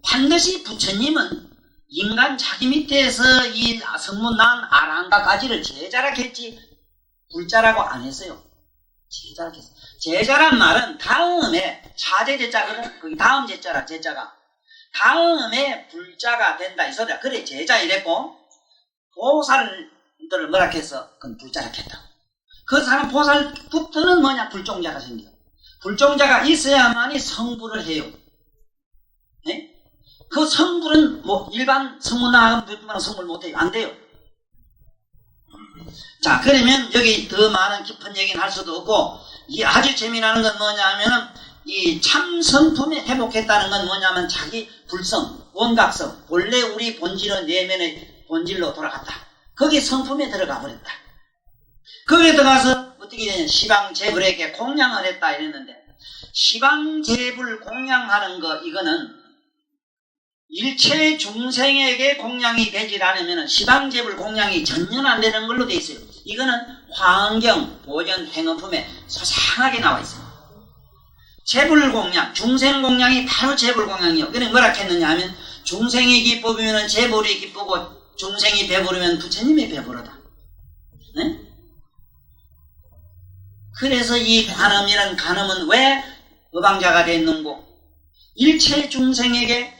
Speaker 1: 반드시 부처님은 인간 자기 밑에서 이 성문 난 아랑가까지를 제자라 했지 불자라고 안 했어요. 제자라 했어요. 제자란 말은 다음에 차제 제자거든. 거기 다음 제자라 제자가 다음에 불자가 된다 이 소리야. 그래 제자 이랬고 보살들을 뭐라 했어? 그건 불자라 했다. 그 사람 보살부터는 뭐냐? 불종자가 생겨. 불종자가 있어야만이 성불을 해요. 네? 그 성불은 뭐 일반 성문 나가면 성불 못해요. 안 돼요. 자 그러면 여기 더 많은 깊은 얘기는 할 수도 없고 이 아주 재미나는 건 뭐냐 하면은 이 참 성품에 회복했다는 건 뭐냐면 자기 불성, 원각성, 원래 우리 본질은 내면의 본질로 돌아갔다. 거기 성품에 들어가 버렸다. 거기에 들어가서 어떻게 되냐? 시방제불에게 공양을 했다 이랬는데 시방제불 공양하는 거 이거는 일체 중생에게 공양이 되질 않으면 시방제불 공양이 전혀 안 되는 걸로 되어 있어요. 이거는 화엄경 보전 행어품에 소상하게 나와 있어요. 제불 공양, 중생 공양이 바로 제불 공양이요. 그래 뭐라 했느냐 하면 중생이 기쁘면 제불이 기쁘고 중생이 배부르면 부처님이 배부르다. 네? 그래서 이 관음이란 간음은 왜 어방자가 됐는고? 일체 중생에게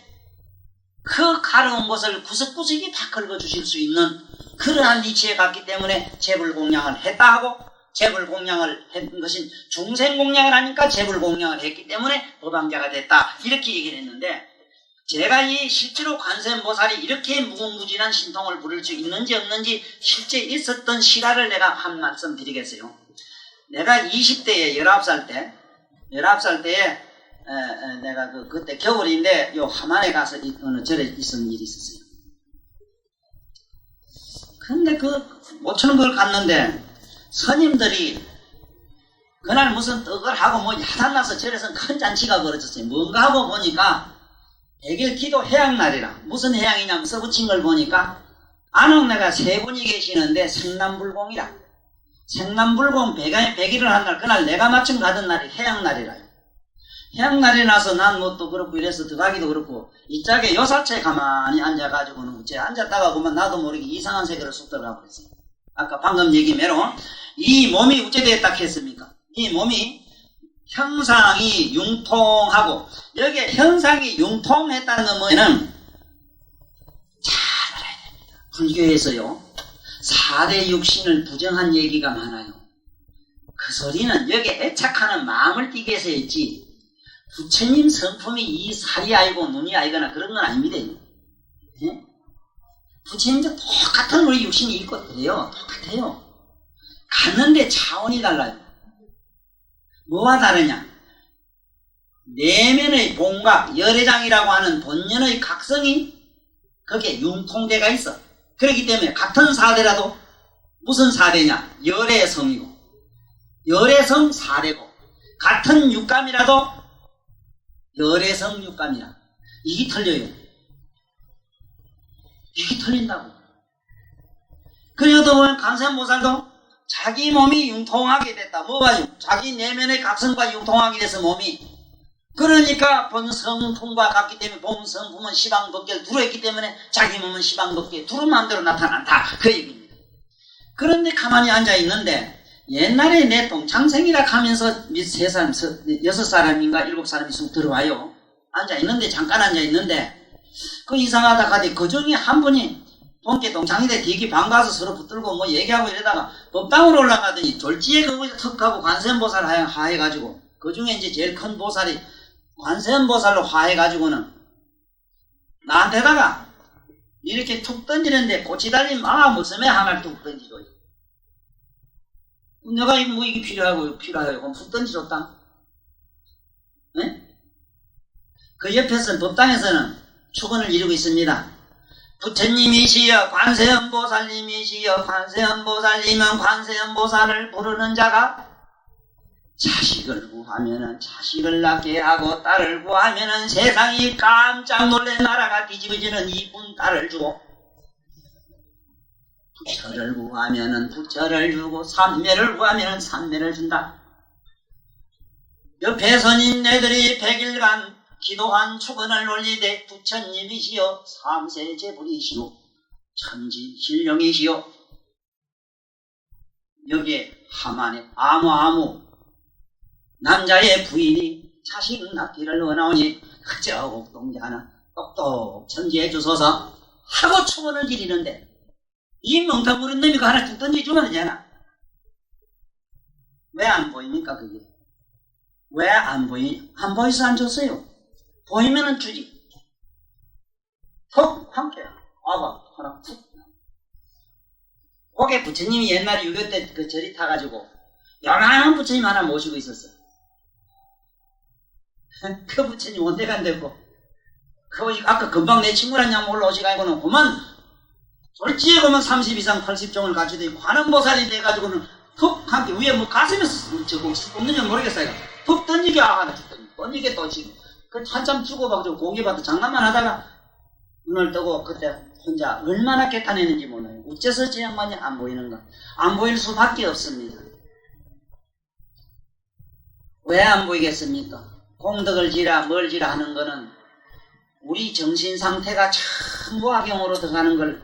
Speaker 1: 그 가려운 것을 구석구석이 다 긁어주실 수 있는 그러한 이치에 갔기 때문에 재불공양을 했다 하고, 재불공양을 한 것은 중생공양을 하니까 재불공양을 했기 때문에 어방자가 됐다, 이렇게 얘기를 했는데, 제가 이 실제로 관세음보살이 이렇게 무궁무진한 신통을 부를 수 있는지 없는지 실제 있었던 실화를 내가 한 말씀 드리겠어요. 내가 20대에 19살 때에 내가 그때 겨울인데 요 함안에 가서 어느 절에 있은 일이 있었어요. 근데 모처럼 그걸 갔는데 스님들이 그날 무슨 떡을 하고 뭐 야단나서 절에서 큰 잔치가 벌어졌어요. 뭔가 하고 보니까 100일 기도 해양날이라. 무슨 해양이냐면 써붙인 걸 보니까 안옥내가 3분이 계시는데 생남불공이라. 생남불공 100일을 한 날, 그날 내가 마침 가던 날이 해양날이라요. 해양날이 나서 난 뭐 또 그렇고 이래서 들어가기도 그렇고 이 짝에 요사채 가만히 앉아가지고는 어째 앉았다가 보면 나도 모르게 이상한 세계로 쑥 들어가 버렸어요. 아까 방금 얘기매로 이 몸이 어째 됐다 했습니까? 이 몸이 형상이 융통하고, 여기에 형상이 융통했다는 건 뭐냐면 잘 알아야 됩니다. 불교에서요 4대 육신을 부정한 얘기가 많아요. 그 소리는 여기에 애착하는 마음을 띠기 위해서 했지 부처님 성품이 이 살이 아니고 눈이 아니거나 그런 건 아닙니다. 예? 부처님도 똑같은 우리 육신이 있고 그래요. 똑같아요. 갔는데 차원이 달라요. 뭐와 다르냐? 내면의 본각, 열애장이라고 하는 본연의 각성이 거기에 융통대가 있어. 그렇기 때문에 같은 사대라도 무슨 사대냐? 열애성이고, 열애성 사대고, 같은 육감이라도 열애성 육감이라. 이게 틀려요. 이게 틀린다고. 그래도 보면 관세음보살도 자기 몸이 융통하게 됐다. 뭐가 자기 내면의 각성과 융통하게 돼서 몸이, 그러니까 본성품과 같기 때문에 본성품은 시방법계를 두루 했기 때문에 자기 몸은 시방법계 두루 마음대로 나타난다, 그 얘기입니다. 그런데 가만히 앉아있는데 옛날에 내 동창생이라 하면서 6사람인가 7사람이 쑥 들어와요. 앉아있는데 잠깐 앉아있는데 그 이상하다 하더니 그 중에 한 분이 본께 동창인데 되게 반가워서 서로 붙들고 뭐 얘기하고 이러다가 법당으로 올라가더니 졸지에 그거 턱하고 관세음보살 화해가지고, 그 중에 이제 제일 큰 보살이 관세음보살로 화해가지고는 나한테다가 이렇게 툭 던지는데 꽃이 달린 무슨에 하나를 툭 던지죠. 내가 뭐 이게 필요하고 그럼 툭 던지줬다. 네? 그 옆에서 법당에서는 축원을 이루고 있습니다. 부처님이시여 관세음보살님이시여, 관세음보살님은 관세음보살을 부르는 자가 자식을 구하면은 자식을 낳게 하고, 딸을 구하면은 세상이 깜짝 놀래 나라가 뒤집어지는 이쁜 딸을 주고, 부처를 구하면은 부처를 주고, 삼매를 구하면은 삼매를 준다. 옆에 선인네들이 100일간 기도한 축원을 올리되 부처님이시여 삼세제불이시오 천지 신령이시오. 여기에 함안에 아무 남자의 부인이 자식 낳기를 원하오니 그저 옥동자나 똑똑 천지해 주소서 하고 축원을 드리는데, 이 멍텅 부른 놈이 그 하나 툭 던져주면 되잖아. 왜 안 보입니까? 그게 왜 안 보여서 안 줬어요? 보이면은 주지. 턱 함께 와봐 하나 툭. 거기에 부처님이 옛날에 6.25 때 그 절이 타가지고 요만한 부처님 하나 모시고 있었어. 그 부처님 온데간데고 그 아까 금방 내 친구란 양 올라오시가지고는 그만 솔직히 보면 30 이상 80종을 갖추더니 관음보살이 돼가지고는 툭 함께 위에 뭐 가슴에 저거 없는지 모르겠어요. 툭 던지게 하나 던지게 또 지금 그 한참 주고받고 공개받고 장난만 하다가 눈을 뜨고 그때 혼자 얼마나 개탄했는지 몰라요. 어째서 저 양반이 안 보이는가? 안 보일 수밖에 없습니다. 왜 안 보이겠습니까? 공덕을 지라 뭘 지라 하는 거는 우리 정신 상태가 참 무아경으로 들어가는 걸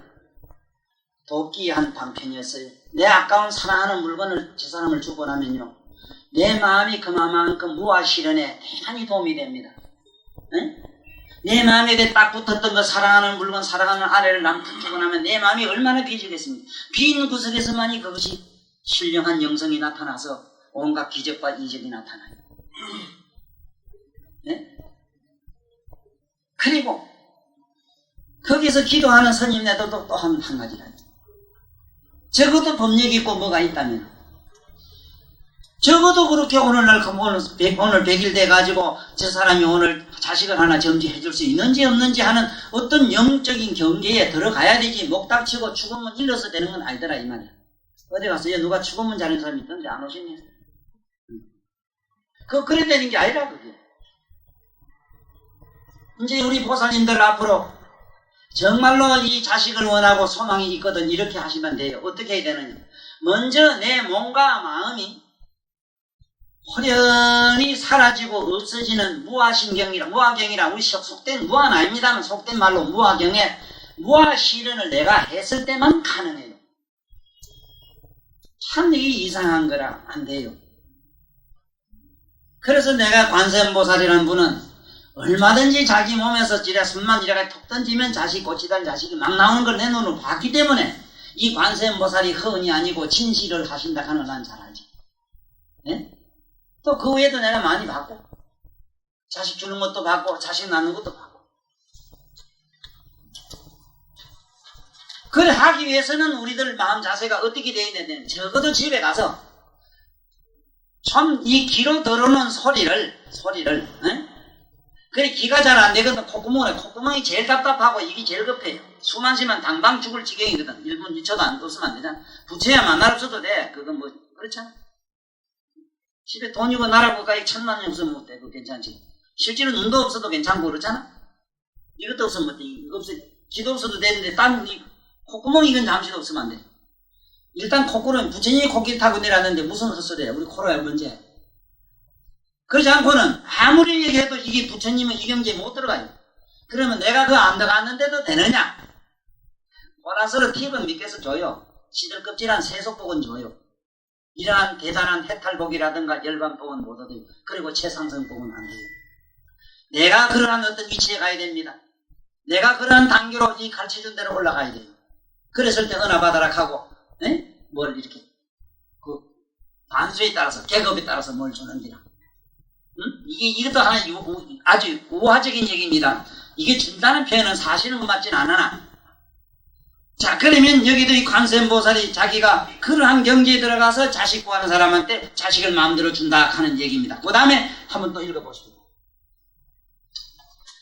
Speaker 1: 돕기 위한 방편이었어요. 내 아까운 사랑하는 물건을 저 사람을 주고 나면요, 내 마음이 그만큼 무아실현에 대단히 도움이 됩니다. 네? 내 마음에 딱 붙었던 거 사랑하는 물건, 사랑하는 아내를 남 붙이고 나면 내 마음이 얼마나 비지겠습니까? 빈 구석에서만이 그것이 신령한 영성이 나타나서 온갖 기적과 이적이 나타나요. 네? 그리고 거기서 기도하는 스님네들도 또 한 가지라. 적어도 법력이 있고 뭐가 있다면 적어도 그렇게 오늘 100일 돼가지고 저 사람이 오늘 자식을 하나 점지해 줄 수 있는지 없는지 하는 어떤 영적인 경계에 들어가야 되지. 목닥치고 죽으면 일러서 되는 건 아니더라 이 말이야. 어디 가서 누가 죽으면 자는 사람이 있던데 안 오시냐? 그래 되는 게 아니라 그게. 이제 우리 보살님들 앞으로 정말로 이 자식을 원하고 소망이 있거든 이렇게 하시면 돼요. 어떻게 해야 되느냐? 먼저 내 몸과 마음이 호련히 사라지고 없어지는 무아경이라 우리 속된 무아는 아닙니다만 속된 말로 무아경에 무아실현을 내가 했을 때만 가능해요. 참 이게 이상한 거라 안 돼요. 그래서 내가 관세음보살이라는 분은 얼마든지 자기 몸에서 지레 숨만 이래가 톡 던지면 자식 고치던 자식이 막 나오는 걸 내 눈으로 봤기 때문에 이 관세음보살이 허언이 아니고 진실을 하신다 하는 걸 난 잘 알지. 네? 또 그 외에도 내가 많이 봤고 자식 주는 것도 봤고 자식 낳는 것도 봤고 그걸 하기 위해서는 우리들 마음 자세가 어떻게 되어야 되냐. 적어도 집에 가서 참 이 귀로 들어오는 소리를 에? 그래 귀가 잘 안 되거든. 콧구멍이 제일 답답하고 이게 제일 급해요. 숨 쉬면 당방 죽을 지경이거든. 1분 2초도 안 웃으면 안 되잖아. 부채야 만날 없어도 돼. 그건 뭐 그렇잖아. 집에 돈이고 나라고 가까이 1000만 원 없으면 못 돼. 그거 괜찮지. 실제로 눈도 없어도 괜찮고 그렇잖아. 이것도 없으면 못 돼. 귀도 없어도 되는데 딴 콧구멍이 이건 잠시도 없으면 안 돼. 일단 콧구멍은 부처님이 코끼리 타고 내려왔는데 무슨 헛소리야. 우리 코로야 문제. 그렇지 않고는 아무리 얘기해도 이게 부처님은 이 경지에 못 들어가요. 그러면 내가 그 안 들어갔는데도 되느냐? 보라스로 팁은 믿겨서 줘요. 시들껍질한 세속복은 줘요. 이러한 대단한 해탈복이라든가 열반복은 못 얻어요. 그리고 최상승복은 안 돼요. 내가 그러한 어떤 위치에 가야 됩니다. 내가 그러한 단계로 이 가르쳐준 대로 올라가야 돼요. 그랬을 때 은하바다락 하고 뭘 이렇게 그 반수에 따라서 계급에 따라서 뭘 주는지라. 이것도 하나 아주 우화적인 얘기입니다. 이게 준다는 표현은 사실은 맞지는 않으나 자 그러면 여기도 이 관세음보살이 자기가 그러한 경지에 들어가서 자식 구하는 사람한테 자식을 마음대로 준다 하는 얘기입니다. 그 다음에 한번 또 읽어보십시오.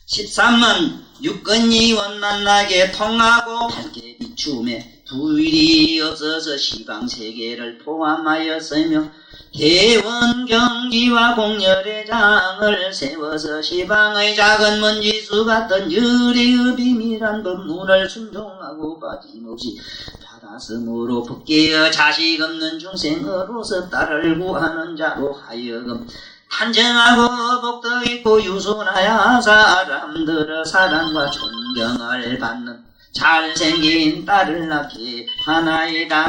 Speaker 1: 13문 육건이 원만나게 통하고 밝게 비춤에 부일이 없어서 시방세계를 포함하였으며 대원경지와 공열의 장을 세워서 시방의 작은 먼지수 같은 열애의 비밀한 법문을 순종하고 빠짐없이 받았으므로 법계의 자식 없는 중생으로서 딸을 구하는 자로 하여금 탄정하고 복덕 있고 유순하여 사람들의 사랑과 존경을 받는 잘생긴 딸을 낳게 하나이다.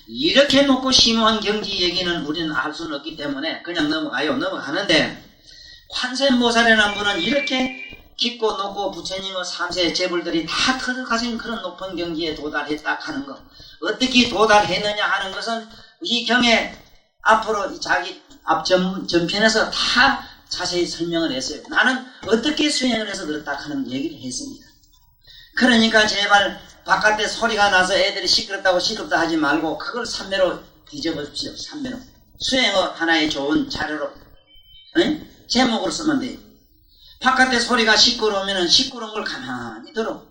Speaker 1: 이렇게 놓고 심오한 경지 얘기는 우리는 알 수는 없기 때문에 그냥 넘어가는데 관세음보살이라는 분은 이렇게 깊고 높고 부처님의 3세 재불들이 다 터득하신 그런 높은 경지에 도달했다 하는 것, 어떻게 도달했느냐 하는 것은 이 경에 앞으로 자기 앞 전편에서 다 자세히 설명을 했어요. 나는 어떻게 수행을 해서 그렇다 하는 얘기를 했습니다. 그러니까 제발 바깥에 소리가 나서 애들이 시끄럽다 하지 말고 그걸 삼매로 뒤져보십시오. 삼매로 수행의 하나의 좋은 자료로 제목으로 쓰면 돼요. 바깥에 소리가 시끄러우면 시끄러운 걸 가만히 들어.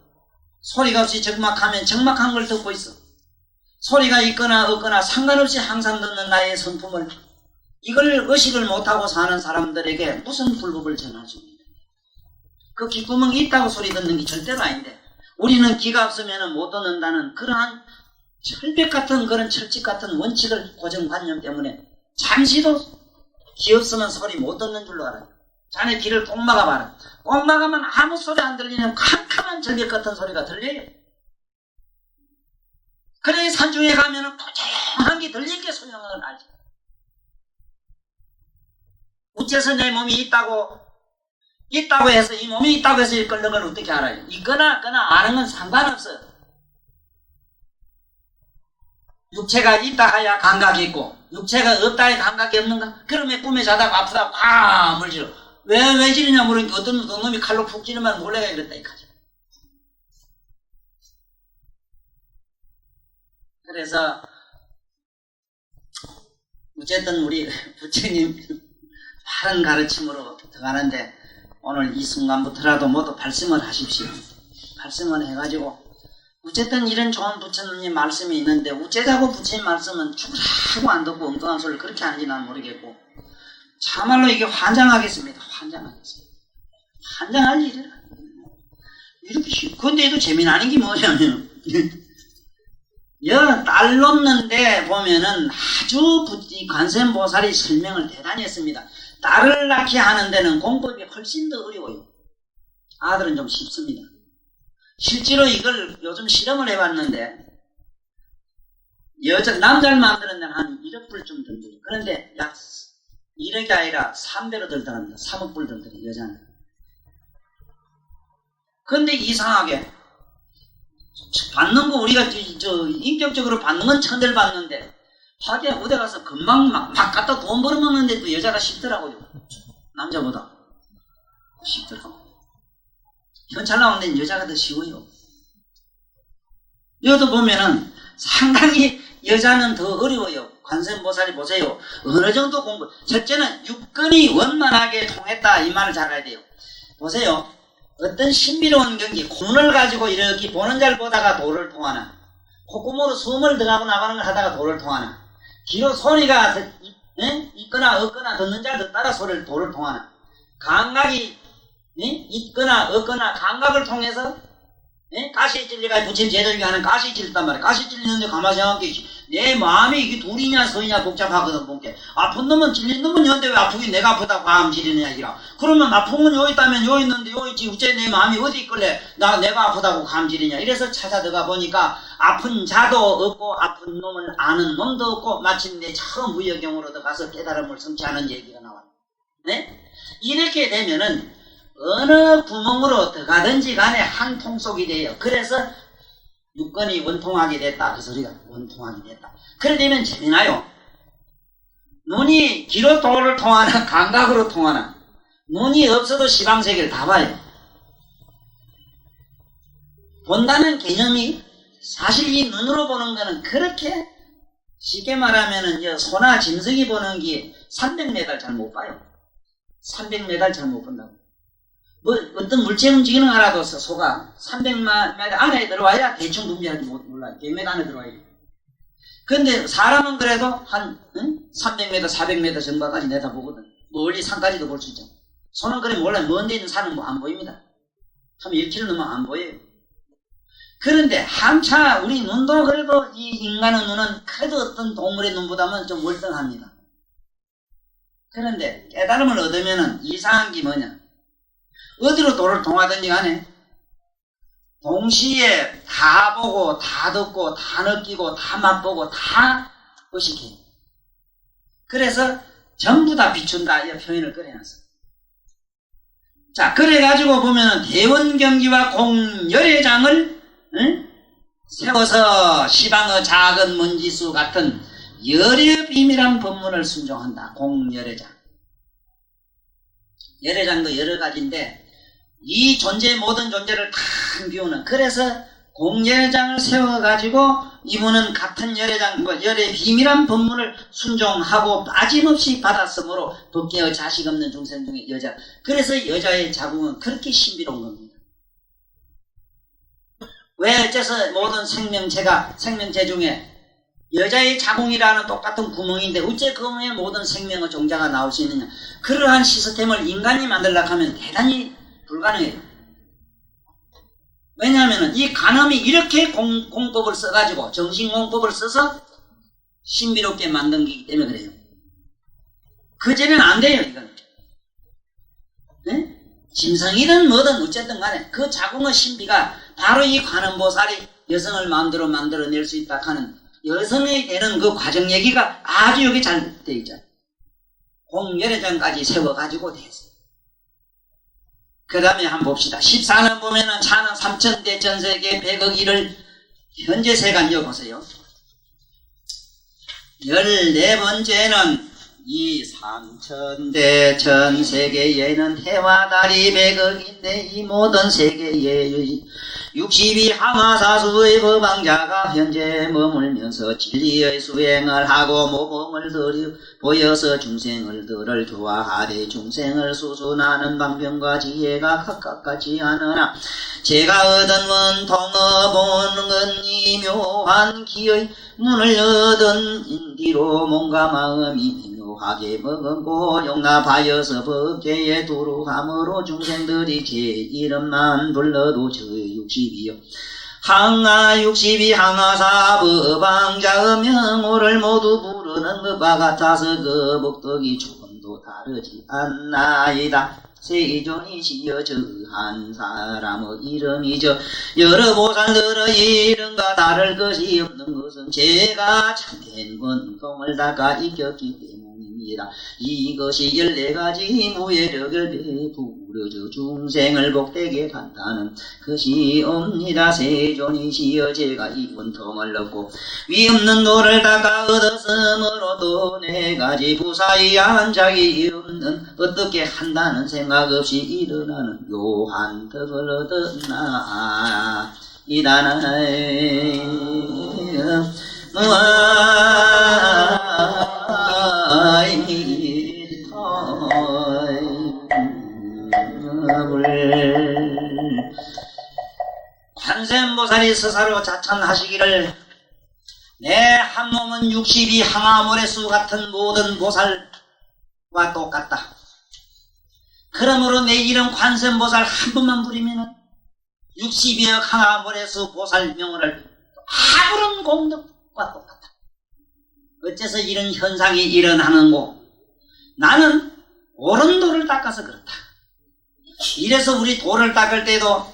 Speaker 1: 소리가 없이 적막하면 적막한 걸 듣고 있어. 소리가 있거나 없거나 상관없이 항상 듣는 나의 성품을, 이걸 의식을 못하고 사는 사람들에게 무슨 불법을 전할 수 있는데, 그 기쁨은 있다고 소리 듣는 게 절대로 아닌데 우리는 귀가 없으면 못 듣는다는 그러한 철벽 같은 그런 철칙 같은 원칙을 고정관념 때문에 잠시도 귀 없으면 소리 못 듣는 줄로 알아요. 자네 귀를 꼭 막아봐라. 꼭 막으면 아무 소리 안 들리는 캄캄한 절벽 같은 소리가 들려요. 그래 산중에 가면은 조용한 게 들릴 게 소용한 걸 알죠. 어째서 내 몸이 있다고 해서 이 몸이 있다고 해서 이끌는 걸 어떻게 알아요? 있거나 아는 건 상관없어요. 육체가 있다 하야 감각이 있고 육체가 없다 하야 감각이 없는가? 그러면 꿈에 자다가 아프다고 물지러. 왜 지르냐 물으니까 어떤 놈이 칼로 푹 찌르면 몰래가 그랬다 이까지. 그래서 어쨌든 우리 부처님 바른 가르침으로 들어가는데 오늘 이 순간부터라도 모두 발심을 하십시오. 발심을 해가지고 어쨌든 이런 좋은 부처님 말씀이 있는데 어째자고 부처님 말씀은 죽으라고 안 듣고 엉뚱한 소리를 그렇게 하는지 난 모르겠고 참말로 이게 환장하겠습니다. 환장할 일이라. 이렇게 쉬워. 근데도 재미나는 게 뭐냐면 딸 놓는데 보면은 아주 관세음보살이 설명을 대단히 했습니다. 딸을 낳게 하는 데는 공법이 훨씬 더 어려워요. 아들은 좀 쉽습니다. 실제로 이걸 요즘 실험을 해봤는데 남자를 만드는 데는 한 1억 불쯤 든대요. 그런데 약 1억이 아니라 3배로 들더랍니다. 3억 불 들더래요. 여자는. 그런데 이상하게 받는 거 우리가 인격적으로 받는 건 천대를 받는데 하게 어디 가서 금방 막 갖다 돈 벌어먹는데도 여자가 쉽더라고요. 남자보다 쉽더라고. 현찰 나오는 데는 여자가 더 쉬워요. 여기도 보면은 상당히 여자는 더 어려워요. 관세음보살이 보세요. 어느 정도 공부. 첫째는 육근이 원만하게 통했다 이 말을 잘 알아야 돼요. 보세요. 어떤 신비로운 경기, 곤을 가지고 이렇게 보는 잘 보다가 도를 통하나, 콧구멍으로 숨을 들어가고 나가는 걸 하다가 도를 통하나, 귀로 소리가 있거나 없거나 듣는 잘 듣다가 도를 통하나, 감각이 있거나 없거나 감각을 통해서 가시에 찔려가 부처님 제자들이 하는 가시에 찔렸단 말이야. 가시에 찔리는데 가만히 생각해. 내 마음이 이게 둘이냐 서이냐 복잡하거든. 볼게. 아픈 놈은 찔린 놈은 여는데 왜 아프긴 내가 아프다고 마음 지르느냐 이라. 그러면 아픈 건 여기 있다면 여기 있는데 여기 있지. 어째 내 마음이 어디 있길래 내가 아프다고 감지르냐. 이래서 찾아 들어가 보니까 아픈 자도 없고 아픈 놈을 아는 놈도 없고 마침내 처음 무여경으로 들어가서 깨달음을 성취하는 얘기가 나와요. 네? 이렇게 되면은 어느 구멍으로 들어가든지 간에 한 통속이 돼요. 그래서 육건이 원통하게 됐다. 그 소리가 원통하게 됐다. 그래 되면 재미나요. 눈이 귀로 도를 통하나 감각으로 통하나 눈이 없어도 시방세계를 다 봐요. 본다는 개념이 사실 이 눈으로 보는 거는 그렇게 쉽게 말하면은 소나 짐승이 보는 게 300m 잘 못 봐요. 300m 잘 못 본다고. 어떤 물체 움직이는 거 알아둬서 소가 300m 안에 들어와야 대충 분별하지 몰라요. 몇 m 안에 들어와야 돼요. 그런데 사람은 그래도 한 300m, 400m 정도까지 내다보거든. 멀리 산까지도 볼 수 있죠. 소는 그래 몰라요. 먼 데 있는 산은 안 보입니다. 한 1km 넘으면 안 보여요. 그런데 한차 우리 눈도 그래도 이 인간의 눈은 그래도 어떤 동물의 눈보다는 좀 월등합니다. 그런데 깨달음을 얻으면 이상한 게 뭐냐. 어디로 도를 통하든지 간에 동시에 다 보고 다 듣고 다 느끼고 다 맛보고 다 의식해요. 그래서 전부 다 비춘다 이 표현을 꺼내놨어요. 자 그래가지고 보면 대원경기와 공열애장을 세워서 시방의 작은 먼지수 같은 열의 비밀한 법문을 순종한다. 공열애장. 열애장도 여러 가지인데 이 모든 존재를 다 비우는. 그래서 공열애장을 세워가지고 이분은 같은 열의 비밀한 법문을 순종하고 빠짐없이 받았으므로 법계의 자식 없는 중생 중에 여자. 그래서 여자의 자궁은 그렇게 신비로운 겁니다. 왜 어째서 모든 생명체 중에 여자의 자궁이라는 똑같은 구멍인데 어째 그 구멍에 모든 생명의 종자가 나올 수 있느냐. 그러한 시스템을 인간이 만들려고 하면 대단히 불가능해요. 왜냐하면 이 간음이 이렇게 공법을 써가지고 정신공법을 써서 신비롭게 만든 거기 때문에 그래요. 그전에는 안 돼요, 이건. 네? 짐승이든 뭐든 어쨌든 간에 그 자궁의 신비가 바로 이 관음보살이 여성을 마음대로 만들어낼 수 있다 하는 여성이 되는 그 과정 얘기가 아주 여기 잘 되어 있잖아요. 공열애전까지 세워가지고 됐어요. 그 다음에 한번 봅시다. 14년 보면은 찬원 3천대 전세계 100억 일을 현재 세간 여보세요. 14번째는 이 3천대 전 세계에는 해와 달이 100억인데 이 모든 세계에 62 항아사수의 법왕자가 현재 머물면서 진리의 수행을 하고 모범을 보여서 중생을 들을 교화하되 중생을 수순하는 방편과 지혜가 각각 같지 않으나 제가 얻은 원통어 보는 건 이 묘한 기의 문을 얻은 뒤로 몸과 마음이 묘하게 먹은고 용납하여서 법계에 두루함으로 중생들이 제 이름만 불러도 저 60이요 항아 62 항아사 법왕자의 명호를 모두 부르는 것과 같아서 그 복덕이 조금도 다르지 않나이다. 세존이시여 저 한 사람의 이름이죠. 여러 보살들의 이름과 다를 것이 없는 것은 제가 참된 권통을 닦아 익혔기 때문입니다. 이것이 14가지 무예력을 베풀어줘 중생을 복되게 한다는 것이 옵니다. 세존이시여 제가 이 권통을 얻고 위 없는 도를 닦아 얻었으므로 또 4가지 부사의 안작이 없는 어떻게 한다는 생각 없이 일어나는 묘한 덕을 얻었나 이다나이 관세음보살이 스사로 자찬하시기를 내 한 몸은 62 항아모래수 같은 모든 보살과 똑같다. 그러므로 내 이름 관세음보살 한 번만 부리면 60여억 항아모래수 보살 명호를 아무런 공덕과 똑같다. 어째서 이런 현상이 일어나는고? 나는 옳은 도를 닦아서 그렇다. 이래서 우리 도를 닦을 때도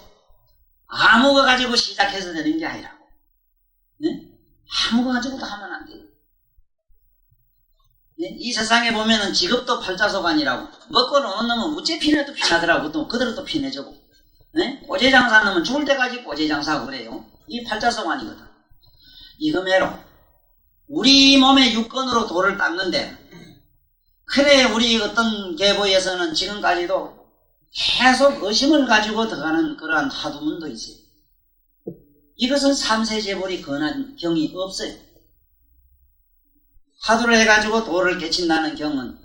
Speaker 1: 아무 거 가지고 시작해서 되는 게 아니라고. 네? 아무 거 가지고도 하면 안 돼요. 네? 이 세상에 보면은 직업도 팔자소관이라고. 먹고 노는 놈은 어째 피내도 피나더라고. 또 그대로 또 피내주고. 네? 꼬제장사 놈은 죽을 때까지 꼬제장사하고 그래요. 이 팔자소관이거든. 이거매로 우리 몸의 육건으로 도를 닦는데 그래 우리 어떤 계보에서는 지금까지도 계속 의심을 가지고 들어가는 그러한 하두문도 있어요. 이것은 3세 재벌이 권한 경이 없어요. 하두를 해가지고 도를 깨친다는 경은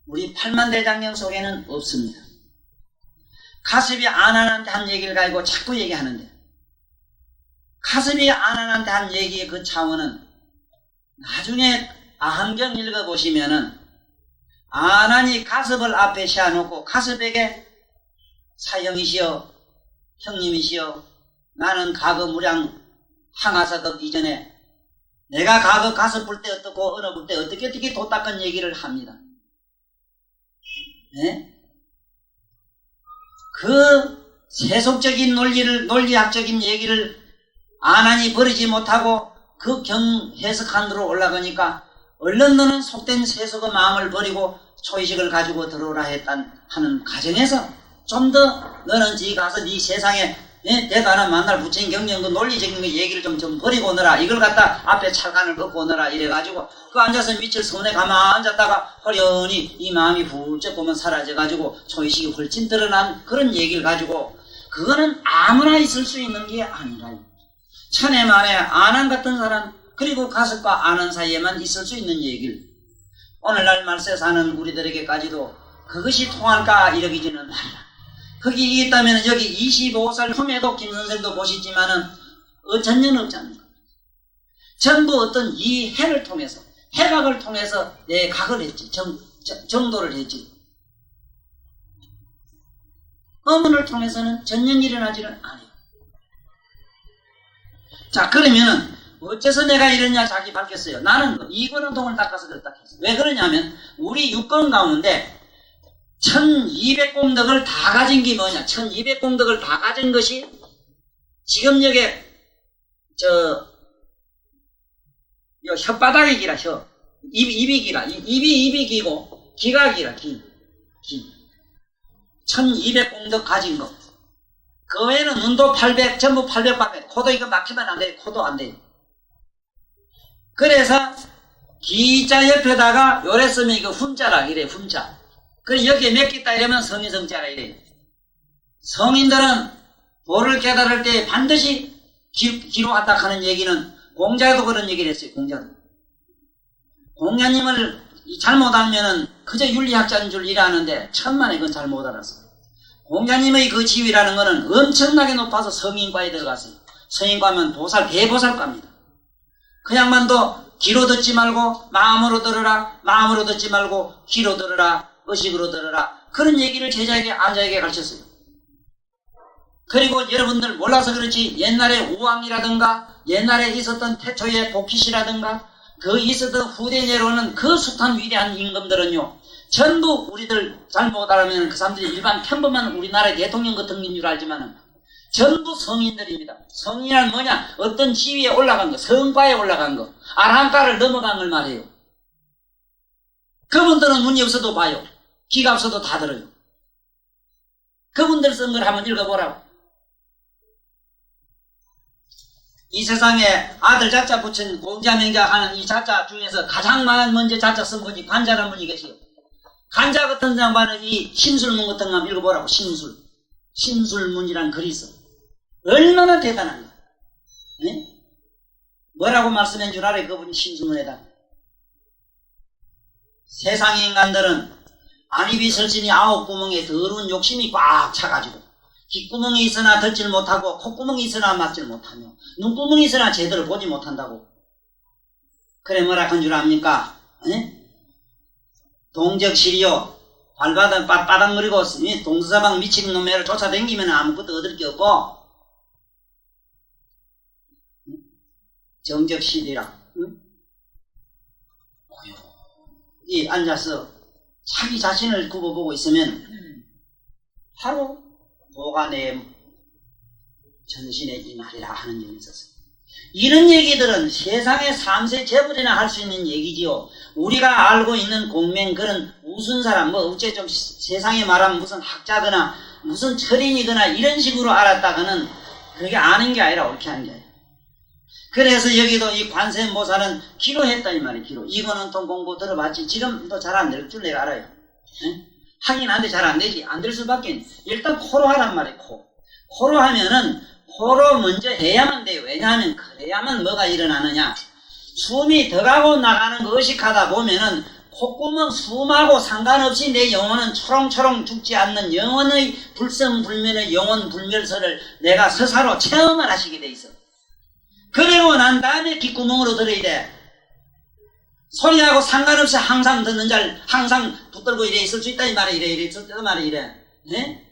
Speaker 1: 우리 팔만대장경 속에는 없습니다. 가습이 안한한테 한 얘기를 가지고 자꾸 얘기하는데 가습이 안한한테 한 얘기의 그 차원은 나중에 아함경 읽어보시면은 안한이 가습을 앞에 세워놓고 가습에게 사형이시여 형님이시여 나는 과거 무량 항아사급 이전에 내가 과거 가습 볼 때 어떻고 어느 볼 때 어떻게 도 닦은 얘기를 합니다. 네? 그 세속적인 논리학적인 얘기를 안한이 버리지 못하고 그 경 해석한으로 올라가니까 얼른 너는 속된 세속의 마음을 버리고 초의식을 가지고 들어오라 하는 가정에서 좀 더 너는 지 가서 네 세상에 대단한 만날 부처님 경전 그 논리적인 그 얘기를 좀 버리고 오너라. 이걸 갖다 앞에 찰간을 걷고 오너라. 이래가지고 그 앉아서 밑을 손에 가만 앉았다가 허련히 이 마음이 훌쩍 보면 사라져가지고 초의식이 훨씬 드러난 그런 얘기를 가지고 그거는 아무나 있을 수 있는 게 아니라요. 천에 만에 안한 같은 사람 그리고 가습과 안한 사이에만 있을 수 있는 얘기를 오늘날 말세 사는 우리들에게까지도 그것이 통할까 이러기지는 말이야. 거기 있다면 여기 25살 흠에도 김 선생도 보시지만은 전혀 없지 않습니까? 전부 어떤 이 해를 통해서 해각을 통해서 내 각을 했지 정도를 했지 어문을 통해서는 전혀 일어나지는 않아요. 자 그러면은 어째서 내가 이러냐 자기 밝혔어요. 나는 이권은통을 닦아서 그랬다 했어요. 왜 그러냐면 우리 육권 가운데 1200공덕을 다 가진 게 뭐냐. 1200공덕을 다 가진 것이 지금 여기 혓바닥이 기라. 입이 기라. 입이 기고 기가 기라. 기. 1200공덕 가진 거. 그 외에는 눈도 800, 전부 800밖에. 코도 이거 막히면 안 돼요. 코도 안 돼요. 그래서 기자 옆에다가 요래 쓰면 이거 훈자라 이래. 훈자. 그래 여기에 몇 개 있다 이러면 성인성자라 이래요. 성인들은 도를 깨달을 때 반드시 기록한다 하는 얘기는 공자도 그런 얘기를 했어요. 공자도. 공자님을 잘못 알면은 그저 윤리학자인 줄 일하는데 천만에 그건 잘 못 알았어요. 공자님의 그 지위라는 거는 엄청나게 높아서 성인과에 들어갔어요. 성인과면 대보살과입니다. 그 양반도 귀로 듣지 말고 마음으로 들으라. 마음으로 듣지 말고 귀로 들으라. 의식으로 들으라. 그런 얘기를 제자에게 아자에게 가르쳤어요. 그리고 여러분들 몰라서 그렇지 옛날에 우왕이라든가 옛날에 있었던 태초의 복희씨라든가 그 있었던 후대 내려오는 그 숱한 위대한 임금들은요 전부 우리들 잘 못 알아면 그 사람들이 일반 평범한 우리나라의 대통령 같은 줄 알지만은 전부 성인들입니다. 성인이란 뭐냐? 어떤 지위에 올라간 거, 성과에 올라간 거, 아라한가를 넘어간 걸 말해요. 그분들은 눈이 없어도 봐요. 귀가 없어도 다 들어요. 그분들 쓴 걸 한번 읽어보라고. 이 세상에 아들 자자 붙인 공자명자 하는 이 자자 중에서 가장 많은 먼저 자자 쓴 분이 관자라는 분이 계세요. 관자 같은 양반은 이 심술문 같은 거 한번 읽어보라고. 심술문이라는 글이 있어. 얼마나 대단한가. 네? 뭐라고 말씀한 줄 알아요? 그분이 심술문에다. 세상의 인간들은 안입이 설진이 9구멍에 더러운 욕심이 꽉 차가지고 귓구멍이 있으나 듣질 못하고 콧구멍이 있으나 맞질 못하며 눈구멍이 있으나 제대로 보지 못한다고. 그래 뭐라 한 줄 압니까? 네? 동적실이요 발바닥 빠닥거리고 동서사방 미친 놈애를 쫓아다니면 아무것도 얻을 게 없고 정적실이라 이 앉아서 자기 자신을 굽어보고 있으면 바로 도가 내 전신에 임하리라 하는 얘기 있었어요. 이런 얘기들은 세상의 3세 재벌이나 할 수 있는 얘기지요. 우리가 알고 있는 공명 그런 무슨 사람 어째 좀 세상에 말하면 무슨 학자거나 무슨 철인이거나 이런 식으로 알았다가는 그게 아는 게 아니라 옳게 하는 게 아니라. 그래서 여기도 이 관세음보살은 기로했다 이 말이에요. 기로. 이거는 통 공부 들어봤지. 지금도 잘 안 될 줄 내가 알아요. 네? 하긴 한데 잘 안 되지. 안 될 수밖에. 일단 코로 하란 말이에요. 코로 하면은 코로 먼저 해야만 돼요. 왜냐하면 그래야만 뭐가 일어나느냐. 숨이 들어가고 나가는 거 의식하다 보면은 콧구멍 숨하고 상관없이 내 영혼은 초롱초롱 죽지 않는 영혼의 불성불멸의 영혼 불멸설을 내가 서사로 체험을 하시게 돼 있어. 그리고 난 다음에 귓구멍으로 들어야 돼. 소리하고 상관없이 항상 듣는 잘 항상 붙들고 이래 있을 수 있다 이 말이 이래 있을 때 말이 이래. 네?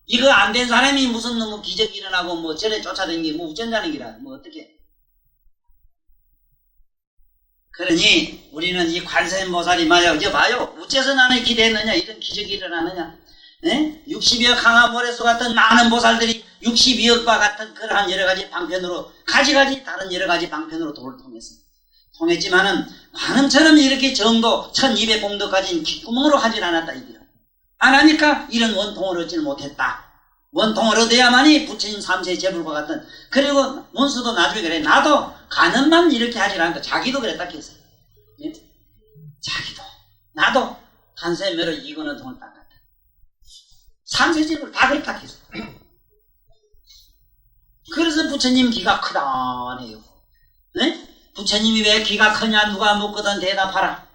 Speaker 1: 이거 안 된 사람이 무슨 뭐 기적이 일어나고 뭐 전에 쫓아다니기 뭐 우전자는 기라 뭐 어떻게. 그러니 우리는 이 관세음보살이 말이야. 이제 봐요. 어째서 나는 기대했느냐 이런 기적이 일어나느냐. 네? 60여 강화모래수 같은 많은 보살들이 62억과 같은 그러한 여러가지 방편으로 가지가지 다른 여러가지 방편으로 도를 통했지만은 관음처럼 이렇게 정도 1200공덕 가진 귓구멍으로 하질 않았다 이거야. 안 하니까 이런 원통을 얻지를 못했다. 원통을 얻어야만이 부처님 3세 재불과 같은. 그리고 문수도 나중에 그래. 나도 간음만 이렇게 하질 않고 자기도 그랬다 했어요. 예? 자기도 나도 간세매로 이거는 통을 닦았다. 3세 재불 다 그랬다 했어요. 그래서 부처님 귀가 크다네요. 네? 부처님이 왜 귀가 크냐 누가 묻거든 대답하라.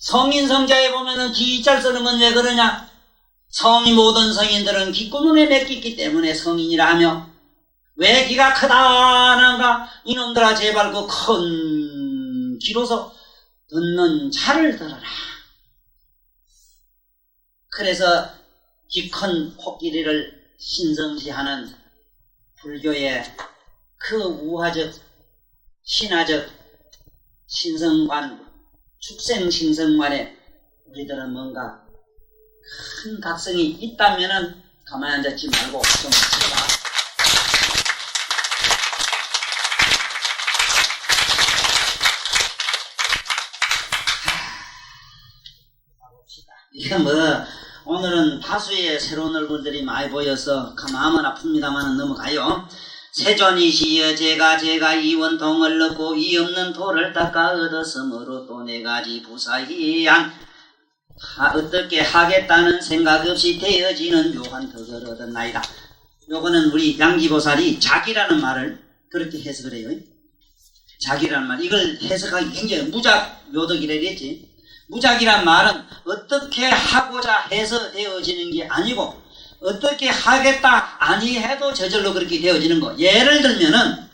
Speaker 1: 성인성자에 보면은 귀 잘 쓰는 건 왜 그러냐? 성이 모든 성인들은 귓구멍에 맺기 때문에 성인이라 하며 왜 귀가 크다는가? 이놈들아 제발 그 큰 귀로서 듣는 자를 들어라. 그래서 귀 큰 코끼리를 신성시하는 불교의 그 우화적, 신화적 신성관, 축생신성관에 우리들은 뭔가 큰 각성이 있다면은 가만히 앉았지 말고 좀 쳐봐. 이게 뭐 오늘은 다수의 새로운 얼굴들이 많이 보여서 마음은 아픕니다만 넘어가요. 세존이시여 제가 이원통을 넣고 이 없는 돌을 닦아 얻었으므로 또 네 가지 부사희양 어떻게 하겠다는 생각 없이 되어지는 묘한 덕을 얻었나이다. 요거는 우리 양지보살이 자기라는 말을 그렇게 해석을 해요. 자기라는 말, 이걸 해석하기 굉장히 무작 묘덕이라 했지. 무작이란 말은 어떻게 하고자 해서 되어지는 게 아니고 어떻게 하겠다 아니 해도 저절로 그렇게 되어지는 거. 예를 들면은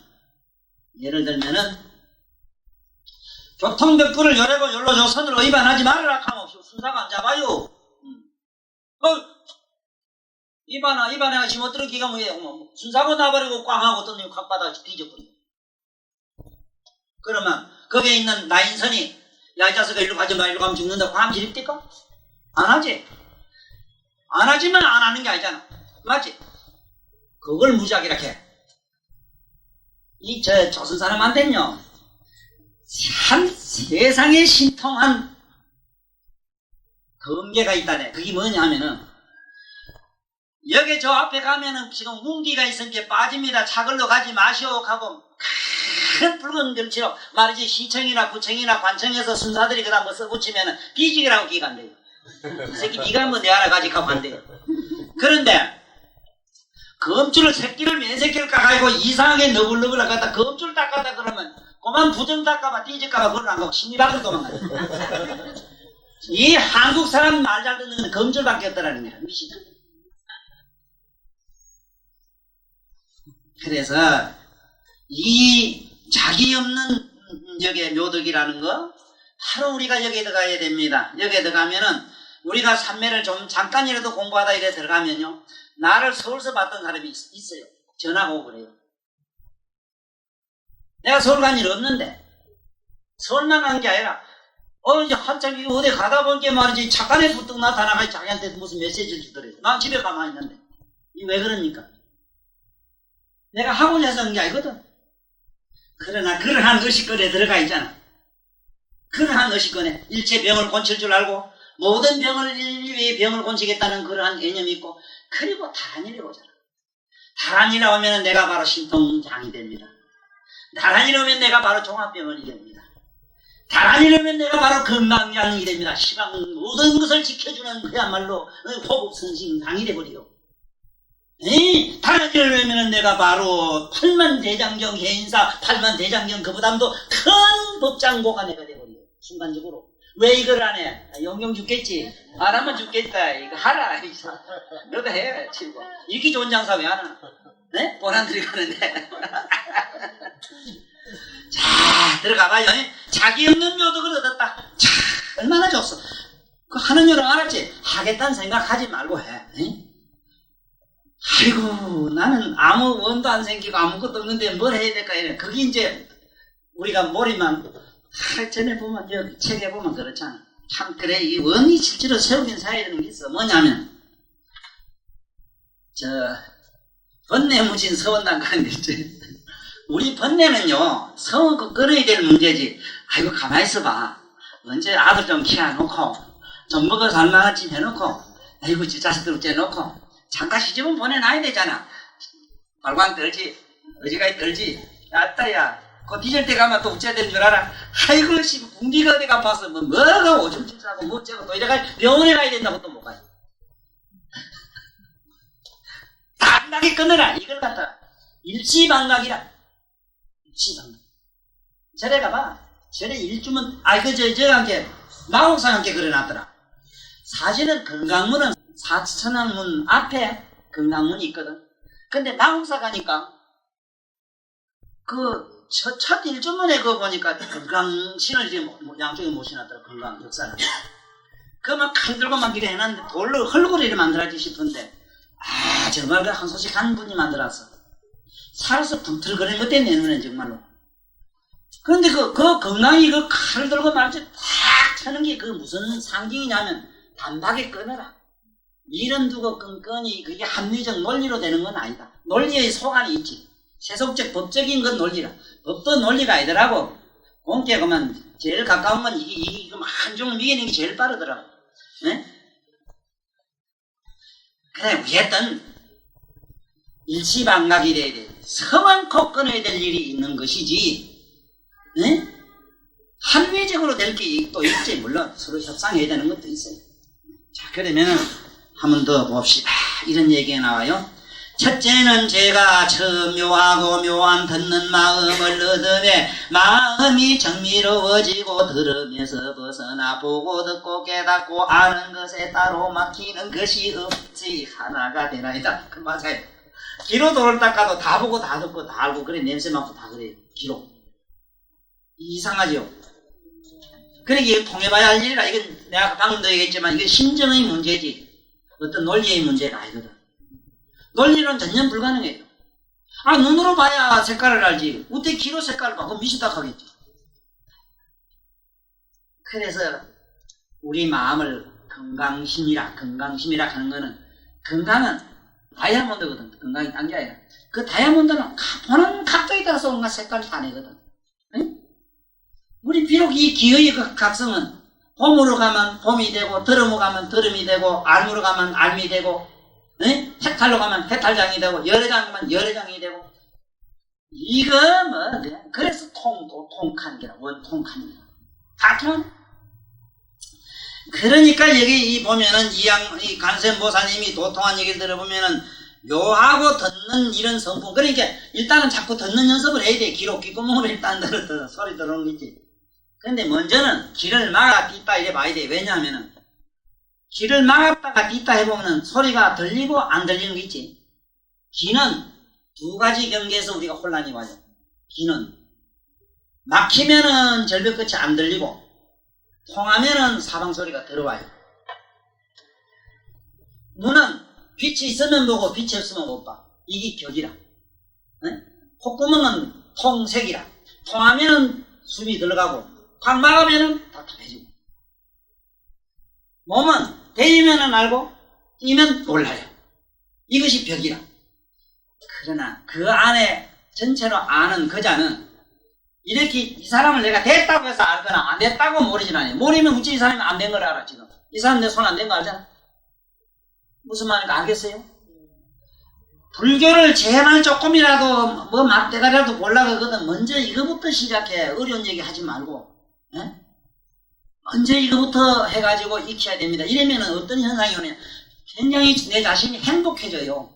Speaker 1: 교통벽구를 열고 열로 선으로 위반하지 말으라 하면 순사가 안 잡아요. 위반해 하시면 어떤 기가 뭐예요? 순사고 나버리고 꽝 하고 떴더니 확 받아 뒤져버려. 그러면 거기에 있는 나인선이 야 이 자식아 일로 가지 마, 일로 가면 죽는다고 하면 지립니까? 안 하지. 안 하지만 안 하는 게 아니잖아. 맞지? 그걸 무작이라 해. 저 조선 사람한테는요, 참 세상에 신통한 금계가 있다네. 그게 뭐냐 하면은, 여기 저 앞에 가면은 지금 웅기가 있으니까 빠집니다. 차 걸러 가지 마시오 하고 큰 붉은 글씨로 말이지 시청이나 구청이나 관청에서 순사들이 그다음 뭐 써붙이면은 비지기라고 기가 안 돼요. 이 새끼 니가 뭐 내 하나 가지고 하면 안 돼요. 그런데 검줄을 새끼를 맨 새끼를 까가지고 이상하게 너글너글 갖다 검줄 닦았다 그러면 그만 부정 닦아봐 띠질까봐 그걸 안 가고 심리 밖으로 도망가요. 이 한국 사람 말 잘 듣는 건 검줄밖에 없다라는 거야. 미친다. 그래서 이 자기 없는 여기에 묘덕이라는 거 바로 우리가 여기에 들어가야 됩니다. 여기에 들어가면은 우리가 삼매를 좀 잠깐이라도 공부하다 이래 들어가면요 나를 서울서 봤던 사람이 있어요. 전화가 오고 그래요. 내가 서울 간 일 없는데 서울만 간 게 아니라 이제 한참 이거 어디 가다 보니까 말이지 잠깐에 부뜩 나타나가 자기한테 무슨 메시지를 주더래요. 난 집에 가만히 있는데 이게 왜 그럽니까? 내가 학원에서 한 게 아니거든. 그러나 그러한 의식권에 들어가 있잖아. 그러한 의식권에 일체 병을 고칠 줄 알고 모든 병을 인류의 병을 고치겠다는 그러한 개념이 있고 그리고 다란이라고 오잖아. 다란이라고 하면 내가 바로 신통장이 됩니다. 다란이라고 하면 내가 바로 종합병원이 됩니다. 다란이라고 하면 내가 바로 건강장이 됩니다. 시방 모든 것을 지켜주는 그야말로 호국선신장이 돼버리요. 다란이를 하면 내가 바로 팔만대장경 해인사 팔만대장경 그보다도 큰 법장고가 내가 돼버려요. 순간적으로. 왜 이걸 안 해? 영영 죽겠지. 안 하면 죽겠다. 이거 하라. 너도 해. 친구. 이렇게 좋은 장사 왜 안 하나? 네? 보란들이 가는데. 자, 들어가봐요. 자기 없는 묘덕을 얻었다. 자, 얼마나 좋소. 그 하는 일은 알았지? 하겠다는 생각하지 말고 해. 아이고, 나는 아무 원도 안 생기고 아무것도 없는데 뭘 해야 될까? 이래. 그게 이제 우리가 머리만 전에 보면 여기 책에 보면 그렇잖아. 참 그래 이 원이 실제로 세우긴 세워야 되는 게 있어. 뭐냐면 번뇌무신 서원단 가는 게 있지. 우리 번뇌는요 서원 끌어야 될 문제지. 아이고 가만히 있어봐. 언제 아들 좀 키워놓고 좀 먹어 살만한 집 해놓고 아이고 지 자식들 어째놓고 잠깐 시집은 보내놔야 되잖아. 발광 떨지 어지간히 떨지. 아따야 그 뒤질 때 가면 또 어째야 되는 줄 알아? 아이고 씨 군기가 어디 가봐서 뭐가 오줌 찔싸고 뭐 어째고 또 이래가 병원에 가야 된다고 또 못 가요. 당당히 끊어라. 이걸 갖다 일치방각이라. 일치방각. 절에 가봐. 절에 일주면 저한테 마홍사한테 그려놨더라. 사실은 건강문은 사천왕문 앞에 건강문이 있거든. 근데 마홍사 가니까 첫 일주문에 그거 보니까 건강신을 이제 양쪽에 모셔놨더라. 건강 역사를. 그만 칼 들고 막 이래 해놨는데 돌로 헐고리를 만들어야지 싶은데 정말 그 한 소식 한 분이 만들었어. 살아서 분틀거리는 것 때문에 내면은 정말로. 그런데 그 건강이 그 칼을 들고 말이지 탁 쳐는 게 그 무슨 상징이냐면 단박에 끊어라. 밀은 두고 끈끈이 그게 합리적 논리로 되는 건 아니다. 논리의 소관이 있지. 세속적 법적인 건 논리라. 법도 논리가 아니더라고. 공께 그만 제일 가까운 건 이게 한중을 미기는 게 제일 빠르더라고. 네? 그래, 어쨌든 일치방각이 돼야 돼. 서만코 끊어야 될 일이 있는 것이지, 네? 합리적으로 될 게 또 있지. 물론 서로 협상해야 되는 것도 있어요. 자, 그러면 한 번 더 봅시다. 이런 얘기가 나와요. 첫째는 제가 처음 묘하고 묘한 듣는 마음을 얻으매 마음이 정미로워지고 들으면서 벗어나 보고 듣고 깨닫고 아는 것에 따로 막히는 것이 없지 하나가 되나이다. 그 맞아요. 귀로 돌을 닦아도 다 보고 다 듣고 다 알고 그래 냄새 맡고 다 그래요. 귀로. 이상하죠. 그러니까 이게 통해봐야 할 일이라. 이건 내가 방금도 얘기했지만 이게 심정의 문제지 어떤 논리의 문제가 아니거든. 논리는 전혀 불가능해요. 아, 눈으로 봐야 색깔을 알지. 어떻게 귀로 색깔을 봐? 그럼 미시닥하겠지. 그래서 우리 마음을 건강심이라 하는 거는, 건강은 다이아몬드거든. 건강이 딴 게 아니라. 그 다이아몬드는 보는 각도에 따라서 온갖 색깔이 다 내거든. 응? 우리 비록 이 기의 그 각성은 봄으로 가면 봄이 되고, 드럼으로 가면 드럼이 되고, 알무로 가면 알미 되고, 네? 해탈로 가면 해탈장이 되고, 열애장 가면 열애장이 되고, 이거 뭐 그냥 그래서 통칸 게라. 원통칸 게라. 다 통. 그러니까 여기 보면은 이 관세음보살님이 도통한 얘기를 들어보면은 묘하고 듣는 이런 성품. 그러니까 일단은 자꾸 듣는 연습을 해야 돼. 귀로 귓구멍으로 일단 들어 소리 들어오는 거 있지. 근데 먼저는 귀를 막아 띄다 이래 봐야 돼. 왜냐하면은 귀를 막았다가 띄다 해보면 소리가 들리고 안 들리는 게 있지. 귀는 두 가지 경계에서 우리가 혼란이 와요. 귀는 막히면은 절벽 끝이 안 들리고 통하면은 사방 소리가 들어와요. 눈은 빛이 있으면 보고 빛이 없으면 못 봐. 이게 격이라. 네? 콧구멍은 통색이라. 통하면은 숨이 들어가고 꽉 막으면은 답답해지고. 몸은 대이면은 알고 뛰면 몰라요. 이것이 벽이라. 그러나 그 안에 전체로 아는 그자는 이렇게 이 사람을 내가 됐다고 해서 알거나 안 됐다고 모르진 않아요. 모르면 어찌 이 사람이 안 된 걸 알아. 지금 이 사람 내 손 안 된 거 알잖아. 무슨 말인가 알겠어요? 불교를 제발 조금이라도 뭐 맛대가리라도 올라가거든 먼저 이거부터 시작해. 어려운 얘기 하지 말고. 에? 먼저 이거부터 해가지고 익혀야 됩니다. 이러면 어떤 현상이 오냐, 굉장히 내 자신이 행복해져요.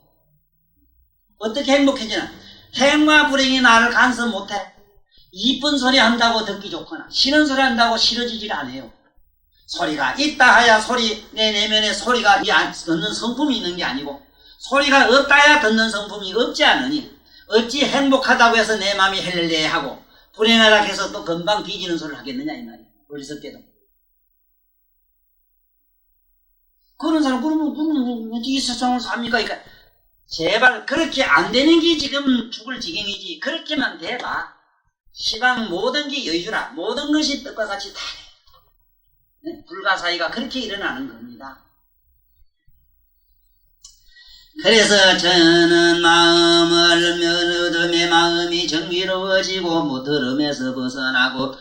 Speaker 1: 어떻게 행복해지나? 행과 불행이 나를 간섭 못해. 이쁜 소리 한다고 듣기 좋거나 싫은 소리 한다고 싫어지질 않아요. 소리가 있다 하야 내 내면에 소리가 듣는 성품이 있는 게 아니고, 소리가 없다야 듣는 성품이 없지 않으니 어찌 행복하다고 해서 내 마음이 헬렐레하고 불행하다 해서 또 금방 뒤지는 소리를 하겠느냐 이 말이에요. 어리석게도. 그런 사람 그러면 이 세상을 삽니까? 그러니까 제발 그렇게 안 되는 게 지금 죽을 지경이지. 그렇게만 돼봐. 시방 모든 게 여유라. 모든 것이 뜻과 같이 다 돼. 네? 불가사의가 그렇게 일어나는 겁니다. 그래서 저는 마음을 얻음에 마음이 정미로워지고 무드름에서 벗어나고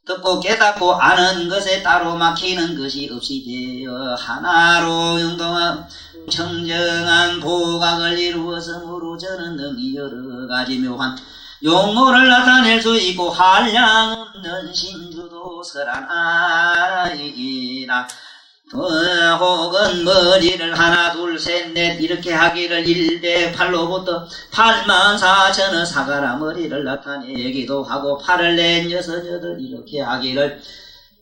Speaker 1: 듣고 깨닫고 아는 것에 따로 막히는 것이 없이 되어 하나로 운동한 청정한 보각을 이루었으므로 저는 능히 여러 가지 묘한 용모를 나타낼 수 있고 한량 없는 신주도 설하나이다. 혹은 머리를 하나 둘 셋 넷 이렇게 하기를 1대8로부터 84,000의 사가라 머리를 나타내기도 하고 8을 넷 여섯 여덟 이렇게 하기를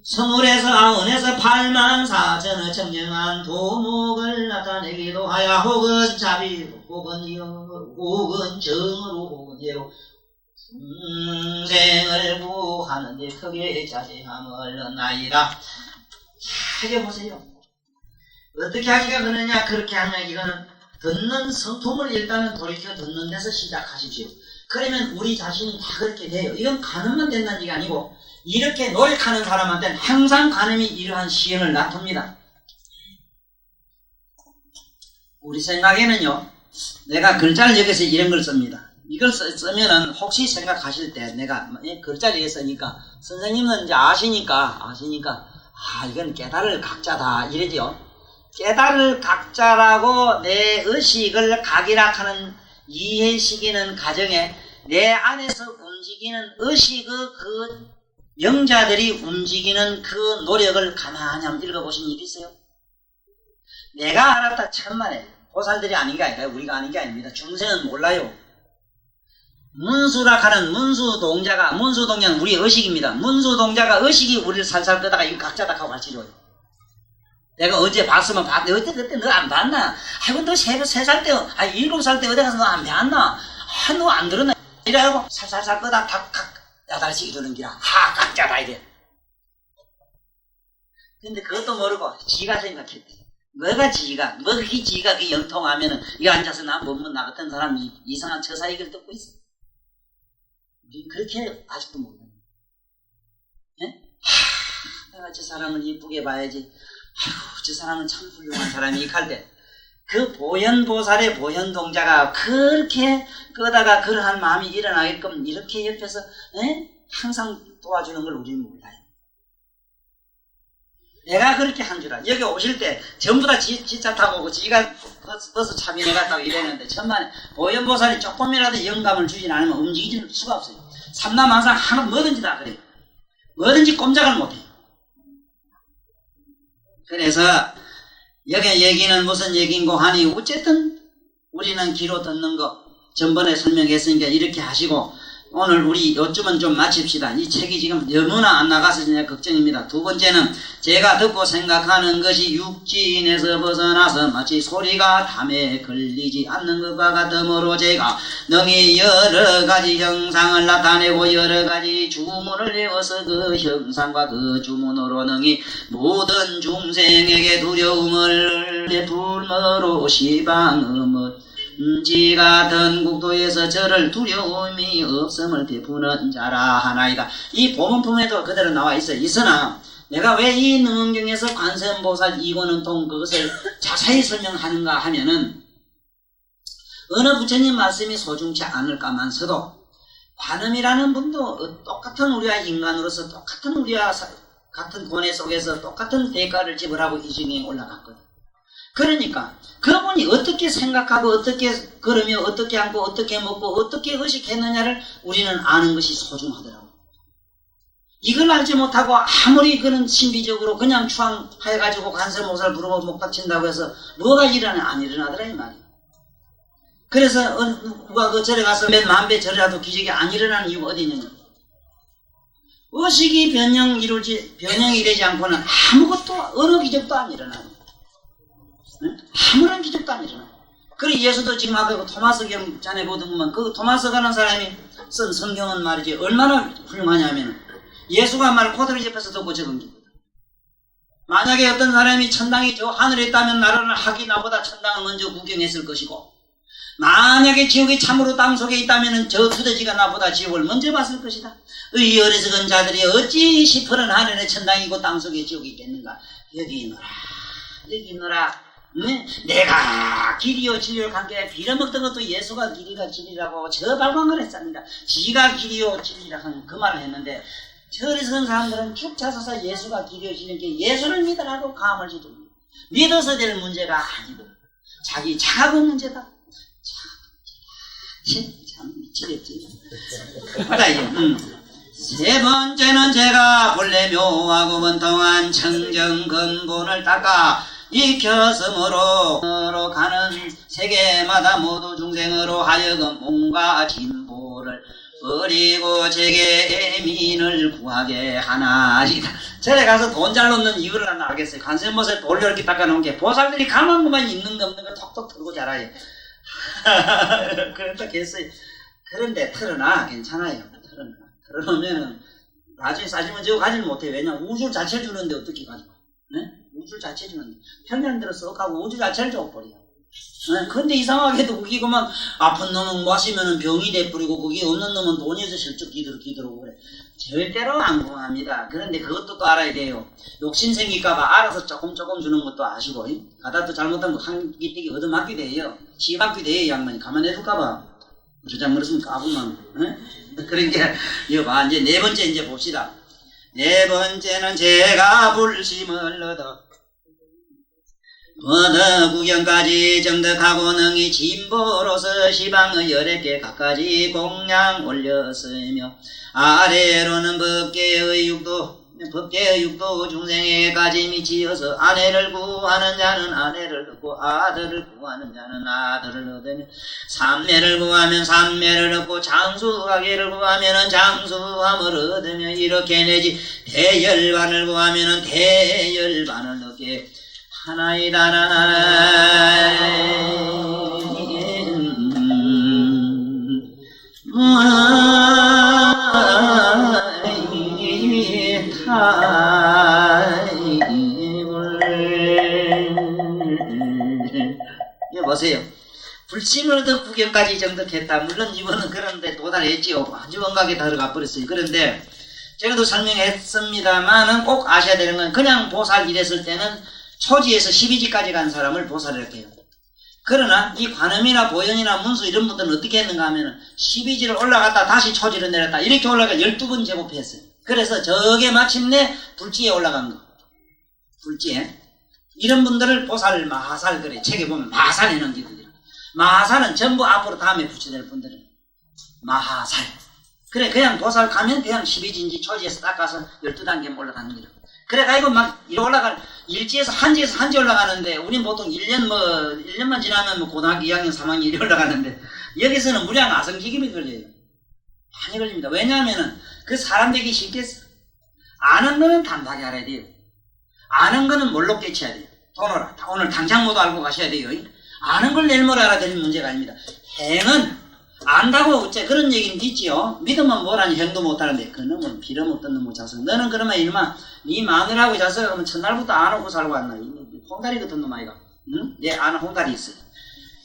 Speaker 1: 20에서 90에서 84,000의 청정한 도목을 나타내기도 하여 혹은 자비로 혹은 영으로 혹은 정으로 혹은 예로 중생을 구하는데 크게 자제함을 얻나이다. 잘 보세요. 어떻게 하기가 그러냐 그렇게 하냐 이거는 듣는 성품을 일단은 돌이켜 듣는 데서 시작하십시오. 그러면 우리 자신이 다 그렇게 돼요. 이건 간음만 된다는 얘기 아니고 이렇게 노력하는 사람한테는 항상 간음이 이러한 시행을 놔둡니다. 우리 생각에는요, 내가 글자를 여기서 이런 걸 씁니다. 이걸 쓰면은 혹시 생각하실 때 내가 글자를 여기 쓰니까 선생님은 이제 아시니까 이건 깨달을 각자다 이러지요. 깨달을 각자라고 내 의식을 각이라 하는 이해시키는 과정에 내 안에서 움직이는 의식의 그 영자들이 움직이는 그 노력을 가만히 한번 읽어보신 일 있어요? 내가 알았다 천만에 보살들이 아닌 게 아니라 우리가 아닌 게 아닙니다. 중생은 몰라요. 문수라 하는 문수동자는 우리 의식입니다. 문수동자가 의식이 우리를 살살 끄다가 이거 각자다 하고 가르쳐줘요. 내가 어제 봤으면 봤는데 그때 너 안 봤나? 아이고 너 3살 때 7살 때 어디 가서 너 안 봤나? 너 안 들었나? 이래가지고 살살살 끄다 각 야달씩 이러는 기라. 각자다 이래. 근데 그것도 모르고 지가 생각했대. 지가 그 영통하면은 이 앉아서 나 못문 나 같은 사람이 이상한 처사 얘기를 듣고 있어. 우리 그렇게 아직도 모르는. 내가 저 사람을 이쁘게 봐야지. 아이고 저 사람은 참 훌륭한 사람이 이할 때 그 보현보살의 보현동자가 그렇게 끄다가 그러한 마음이 일어나게끔 이렇게 옆에서 항상 도와주는 걸 우리는 몰라요. 내가 그렇게 한 줄 알아. 여기 오실 때 전부 다 지차 타고 오고 지가 버스 차비내 갔다고 이랬는데 천만에 보현보살이 조금이라도 영감을 주진 않으면 움직일 수가 없어요. 삼남 항상 하나 뭐든지 다 그래요. 뭐든지 꼼짝을 못해요. 그래서 여기 얘기는 무슨 얘기인고 하니 어쨌든 우리는 귀로 듣는 거 전번에 설명했으니까 이렇게 하시고 오늘 우리 요쯤은 좀 마칩시다. 이 책이 지금 너무나 안 나가서 걱정입니다. 두 번째는 제가 듣고 생각하는 것이 육진에서 벗어나서 마치 소리가 담에 걸리지 않는 것과 같으므로 제가 능히 여러 가지 형상을 나타내고 여러 가지 주문을 외워서 그 형상과 그 주문으로 능히 모든 중생에게 두려움을 베풀므로 시방음을 지 같은 국도에서 저를 두려움이 없음을 베푸는 자라 하나이다. 이 보문품에도 그대로 나와 있어요. 있으나 내가 왜 이 능언경에서 관세음보살 이권은통 그것을 자세히 설명하는가 하면은 어느 부처님 말씀이 소중치 않을까만서도 관음이라는 분도 똑같은 우리와 인간으로서 똑같은 우리와 같은 고뇌 속에서 똑같은 대가를 지불하고 이 중에 올라갔거든. 그러니까 그분이 어떻게 생각하고 어떻게 걸으며 어떻게 앉고 어떻게 먹고 어떻게 의식했느냐를 우리는 아는 것이 소중하더라고요. 이걸 알지 못하고 아무리 그런 신비적으로 그냥 추앙해가지고 관세음보살 부르고 목 받친다고 해서 뭐가 안 일어나더라 이 말이에요. 그래서 누가 그 절에 가서 몇 만배 절이라도 기적이 안 일어나는 이유가 어디 있느냐. 의식이 변형이 이루지 않고는 아무것도 어느 기적도 안 일어나요. 아무런 기적도 안 일어나. 그리고 예수도 지금 아까 그 토마스경 전에 보더구만 그 토마스 가는 사람이 쓴 성경은 말이지 얼마나 훌륭하냐면 예수가 말 그대로 옆에서 듣고 적은 겁니다. 만약에 어떤 사람이 천당이 저 하늘에 있다면 나라는 하기 나보다 천당을 먼저 구경했을 것이고 만약에 지옥이 참으로 땅속에 있다면 저 두더지가 나보다 지옥을 먼저 봤을 것이다. 이 어리석은 자들이 어찌 시퍼런 하늘에 천당이고 땅속에 지옥이 있겠는가. 여기 있노라. 내가 길이요 진리요 관계에 빌어먹던 것도 예수가 길이가 진리라고 저 발광을 했습니다. 지가 길이요 진리라 하는 그 말을 했는데 저리선 사람들은 쭉 찾아서 예수가 길이요 진리인게 예수를 믿으라고 감을 지릅니다. 믿어서 될 문제가 아니고 자기 자아가 문제다. 참 미치겠지. 세 번째는 제가 본래 묘하고 번통한 청정 근본을 닦아 익혔으므로 가는 세계마다 모두 중생으로 하여금 몸과 진보를 버리고 제게 애민을 구하게 하나이다. 절에 가서 돈 잘 놓는 이유를 하나 알겠어요. 관세음보살 돌 이렇게 닦아놓은 게 보살들이 가만 그만 있는 거 없는 거 톡톡 털고 자라요. 그랬다 했어요. 그런데 털어놔 괜찮아요. 털어놓으면 나중에 싸지면 저거 가지는 못해요. 왜냐면 우주 자체를 주는데 어떻게 가져가. 네? 우주 자체 주는데 평년대로 썩하고 우주 자체를 줘버려요. 근데 이상하게도 그게 그만 아픈 놈은 마시면은 병이 돼버리고 그게 없는 놈은 돈이 어서 슬쩍 기들고 그래. 절대로 안 공합니다. 그런데 그것도 또 알아야 돼요. 욕심 생길까봐 알아서 조금 주는 것도 아시고, 가다 또 잘못하면 한 기대기 얻어맞게 돼요. 치받게 돼요, 이 양반이. 가만해둘까봐. 주장그랬으면 까부면. 그러니까, 이거 봐. 이제 네 번째 이제 봅시다. 네 번째는 제가 불심을 얻어 구경까지 정득하고 능히 진보로서 시방의 11개 각가지 공양 올렸으며 아래로는 법계의 육도 중생에까지 미치어서 아내를 구하는 자는 아내를 얻고 아들을 구하는 자는 아들을 얻으며 삼매를 구하면 삼매를 얻고 장수하기를 구하면 장수함을 얻으며 이렇게 내지 대열반을 구하면 대열반을 얻게 하나이다 이거 보세요. 불심을 얻어 구경까지 정득했다. 물론 이번은 그런데 도달했지요. 아주 원각에 들어가 버렸어요. 그런데 제가도 설명했습니다만은 꼭 아셔야 되는 건 그냥 보살 이랬을 때는 초지에서 12지까지 간 사람을 보살을 이렇게 해요. 그러나 이 관음이나 보현이나 문수 이런 분들은 어떻게 했는가 하면은 12지를 올라갔다 다시 초지를 내렸다 이렇게 올라가 12번 제법했어요. 그래서 저게 마침내 불지에 올라간 거. 불지에. 이런 분들을 보살, 마하살 그래. 책에 보면 마하살 해놓은 기들이에요. 마하살은 전부 앞으로 다음에 붙여낼 분들이에요. 마하살. 그래 그냥 보살 가면 그냥 12지인지 초지에서 닦아서 12단계 올라가는 거예요. 그래가지고 막 올라갈 일지에서 한지 올라가는데 우린 보통 1년만 지나면 뭐 고등학교 2학년 3학년 이리 올라가는데 여기서는 무량 아성기금이 걸려요. 많이 걸립니다. 왜냐하면은 그 사람 되기 쉽겠어. 아는 거는 단박에 알아야 돼요. 아는 거는 뭘로 깨쳐야 돼요. 돈으로. 오늘 당장 모두 알고 가셔야 돼요. 아는 걸 내일 모레 알아들으면 문제가 아닙니다. 행은 안다고 어째 그런 얘기는 있지요. 믿으면 뭐라니 행도 못하는데 그놈은 빌어먹던 놈의 자석. 너는 그러면 이놈아 네 마누라하고 자석을 하면 첫날부터 안 오고 살고 왔나. 홍다리 같은 놈 아이가. 응? 내 아는 홍다리 있어.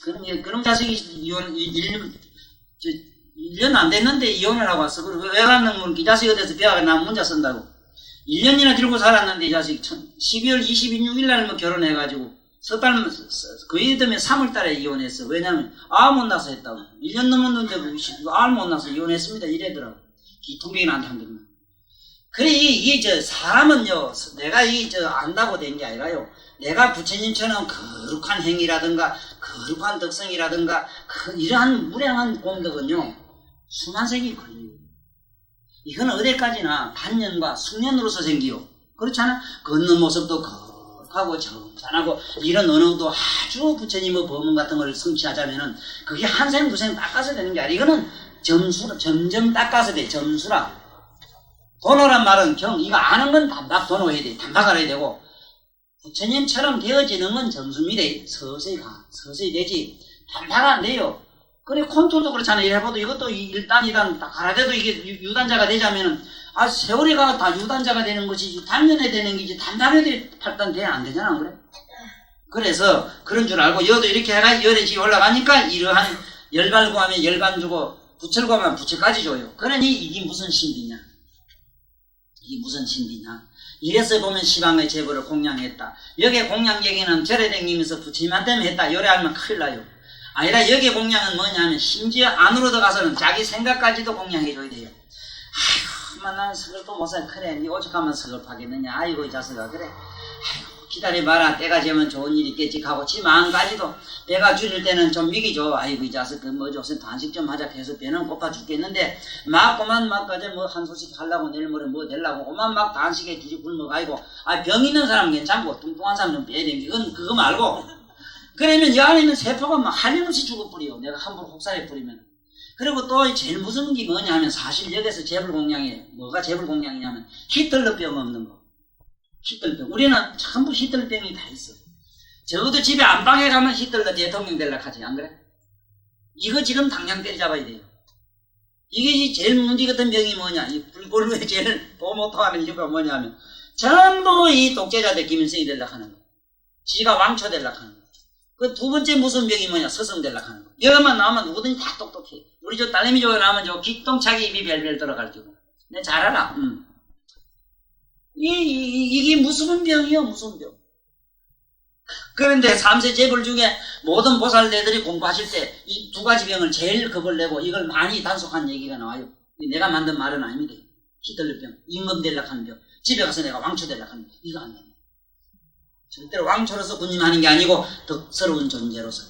Speaker 1: 그럼 자석이 1년 안 됐는데 이혼을 하고 왔어. 그리고 왜 갔는 이 자식이 어디서 배워가 나 문자 쓴다고. 1년이나 들고 살았는데 이 자식 12월 26일 날 뭐 결혼해가지고 석 달, 거의 되면 3월 달에 이혼했어. 왜냐면, 못 나서 했다고. 1년 넘었는데, 못 나서 이혼했습니다. 이래더라고. 기통병이 난다는 거. 그래, 사람은요, 내가 안다고 된 게 아니라요. 내가 부처님처럼 거룩한 행위라든가, 거룩한 덕성이라든가, 이러한 무량한功德은요, 수만 세기 걸려요. 이건 어디까지나 단년과 숙년으로서 생기요. 그렇잖아? 걷는 모습도 하고 정찬하고 이런 언어도 아주 부처님의 법문 같은 걸 성취하자면은 그게 한생 두생 닦아서 되는 게 아니라 이거는 점점 닦아서 돼. 점수라. 도노란 말은 이거 아는 건 단박 도노해야 돼. 단박 알아야 되고 부처님처럼 되어지는 건 점수입니다. 서서히 되지. 단박 안 돼요. 그래 컨트롤도 그렇잖아요. 해봐도 이것도 1단 2단 다 갈아대도 이게 유단자가 되자면은 세월이가 다 유단자가 되는 것이지 단년에 되는 게지 단단에 8단 돼야 안 되잖아. 그래? 그래서 그런 줄 알고 여도 이렇게 해가 열애지 올라가니까 이러한 열발 구하면 열반 주고 부처를 구하면 부처까지 줘요. 그러니 이게 무슨 신비냐? 이게 무슨 신비냐? 이래서 보면 시방의 제보를 공양했다. 여기에 공양 얘기는 절에 댕기면서 부처님한테 했다. 열애하면 큰일 나요. 아니라 여기에 공양은 뭐냐면 심지어 안으로 들어가서는 자기 생각까지도 공양해줘야 돼요. 아이고 나는 서글도 못살 그래 니 오죽하면 서글하겠느냐. 아이고 이 자식아 그래. 아이고 기다려봐라. 때가 되면 좋은 일이 있겠지 하고 지 마음까지도 배가 줄일 때는 좀 미기죠. 아이고 이 자식 요새 단식 좀 하자 해서 배는 고파 죽겠는데 그만 까지 한 소식 하려고 내일 모레 뭐 되려고 그만 단식에 뒤집 굶어가지고 병 있는 사람은 괜찮고 뚱뚱한 사람 좀 빼야 되는 건 그거 말고 그러면 이 안에 있는 세포가 막 한량없이 죽어버려. 내가 함부로 혹살해 버리면. 그리고 또 제일 무서운 게 뭐냐 하면 사실 여기서 재불공양이에요. 뭐가 재불공양이냐면 히틀러병 없는 거. 히틀러병. 우리는 전부 히틀러병이 다 있어. 적어도 집에 안방에 가면 히틀러 대통령 되려고 하지. 안 그래? 이거 지금 당장 때려잡아야 돼요. 이게 제일 문제 같은 병이 뭐냐. 이 불골루에 제일 도모토하는 이유가 뭐냐 하면 전부 이 독재자들 김일성이 되려고 하는 거. 지가 왕초 되려고 하는 거. 그 두 번째 무슨 병이 뭐냐? 서성대려고 하는 거. 여기만 나오면 누구든지 다 똑똑해. 우리 저 딸내미 쪽에 나오면 저 기똥차게 입이 벨벨 들어갈 줄. 내가 잘 알아. 이게 무슨 병이요? 무슨 병. 그런데 3세 재벌 중에 모든 보살대들이 공부하실 때 이 두 가지 병을 제일 겁을 내고 이걸 많이 단속한 얘기가 나와요. 내가 만든 말은 아닙니다. 히틀러병, 임금되려고 병, 집에 가서 내가 왕초 되려고 하는 병. 이거 안 됩니다. 절대로 왕초로서 군림하는 게 아니고 덕스러운 존재로서.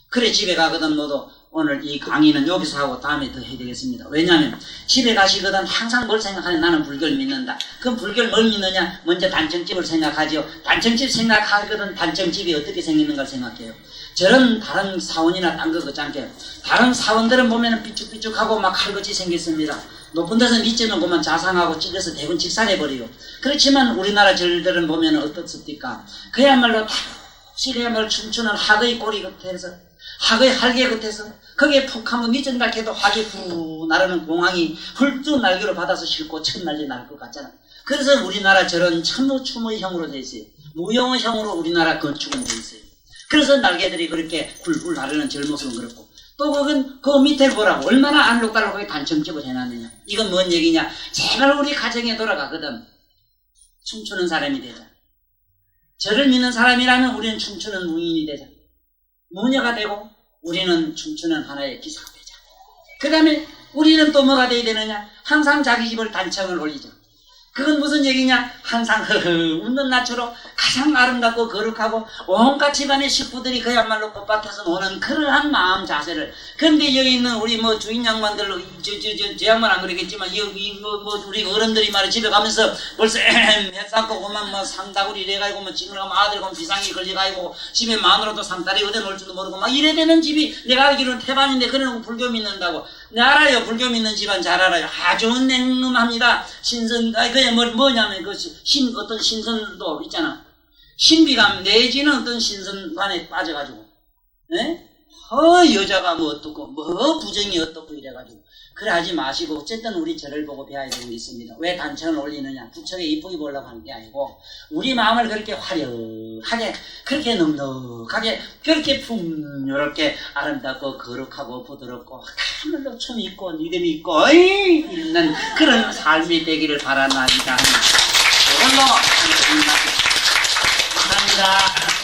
Speaker 1: 그래 집에 가거든 너도 오늘 이 강의는 여기서 하고 다음에 더 해야 되겠습니다. 왜냐하면 집에 가시거든 항상 뭘 생각하냐? 나는 불교를 믿는다. 그럼 불교를 뭘 믿느냐? 먼저 단청집을 생각하지요. 단청집 생각하거든 단청집이 어떻게 생기는가 생각해요. 저런 다른 사원이나 딴 거 그렇지 않게 다른 사원들은 보면 삐쭉삐쭉하고 막 칼같이 생겼습니다. 높은 데서 밑에는 보면 자상하고 찔려서 대군 직살해버려요. 그렇지만 우리나라 절들은 보면 어떻습니까? 그야말로 그야말로 춤추는 학의 꼬리 겉에서 학의 할개 겉에서 거기에 푹 한번 밑전달 해도 학이 후 나르는 공항이 훌쩍 날개로 받아서 싣고 첫날개 날 것 같잖아. 그래서 우리나라 절은 천무추무형으로 되어 있어요. 무용형으로 우리나라 건축은 되어 있어요. 그래서 날개들이 그렇게 굴굴 나르는 절 모습은 그렇고 또 그건 그 밑에 보라고 얼마나 알록달록하게 단청집을 해놨느냐. 이건 뭔 얘기냐. 제발 우리 가정에 돌아가거든 춤추는 사람이 되자. 저를 믿는 사람이라면 우리는 춤추는 무인이 되자. 무녀가 되고 우리는 춤추는 하나의 기사가 되자. 그 다음에 우리는 또 뭐가 돼야 되느냐. 항상 자기 집을 단청을 올리자. 그건 무슨 얘기냐. 항상 웃는 나처럼 가장 아름답고 거룩하고 온갖 집안의 식구들이 그야말로 꽃밭에서 노는 그러한 마음 자세를. 근데 여기 있는 우리 뭐 주인 양반들 저 양반 안 그러겠지만 여기 뭐 우리 어른들이 말이야 집에 가면서 벌써 해싸고 그만 뭐 상다구리 이래가지고 뭐 지금 아들 그 비상이 걸려가지고 집에 마누라도 상다리 어디 놓을 줄도 모르고 막 이래 되는 집이 내가 알기로는 태반인데 그러는 거 불교 믿는다고. 네 알아요. 불교 믿는 집안 잘 알아요. 아주 냉엄합니다. 신선 그게 뭐냐면 그 어떤 신선도 있잖아. 신비감 내지는 어떤 신선관에 빠져가지고, 예? 여자가 뭐 어떻고, 뭐 부정이 어떻고 이래가지고. 그래 하지 마시고, 어쨌든 우리 절을 보고 배워야 되는 게 있습니다. 왜 단청을 올리느냐? 부처에 이쁘게 보려고 하는 게 아니고, 우리 마음을 그렇게 화려하게, 그렇게 넉넉하게, 그렇게 풍요롭게 아름답고, 거룩하고, 부드럽고, 가물로 춤 있고, 믿음이 있고, 있는 그런 삶이 되기를 바라나이다. 이걸로 감사합니다.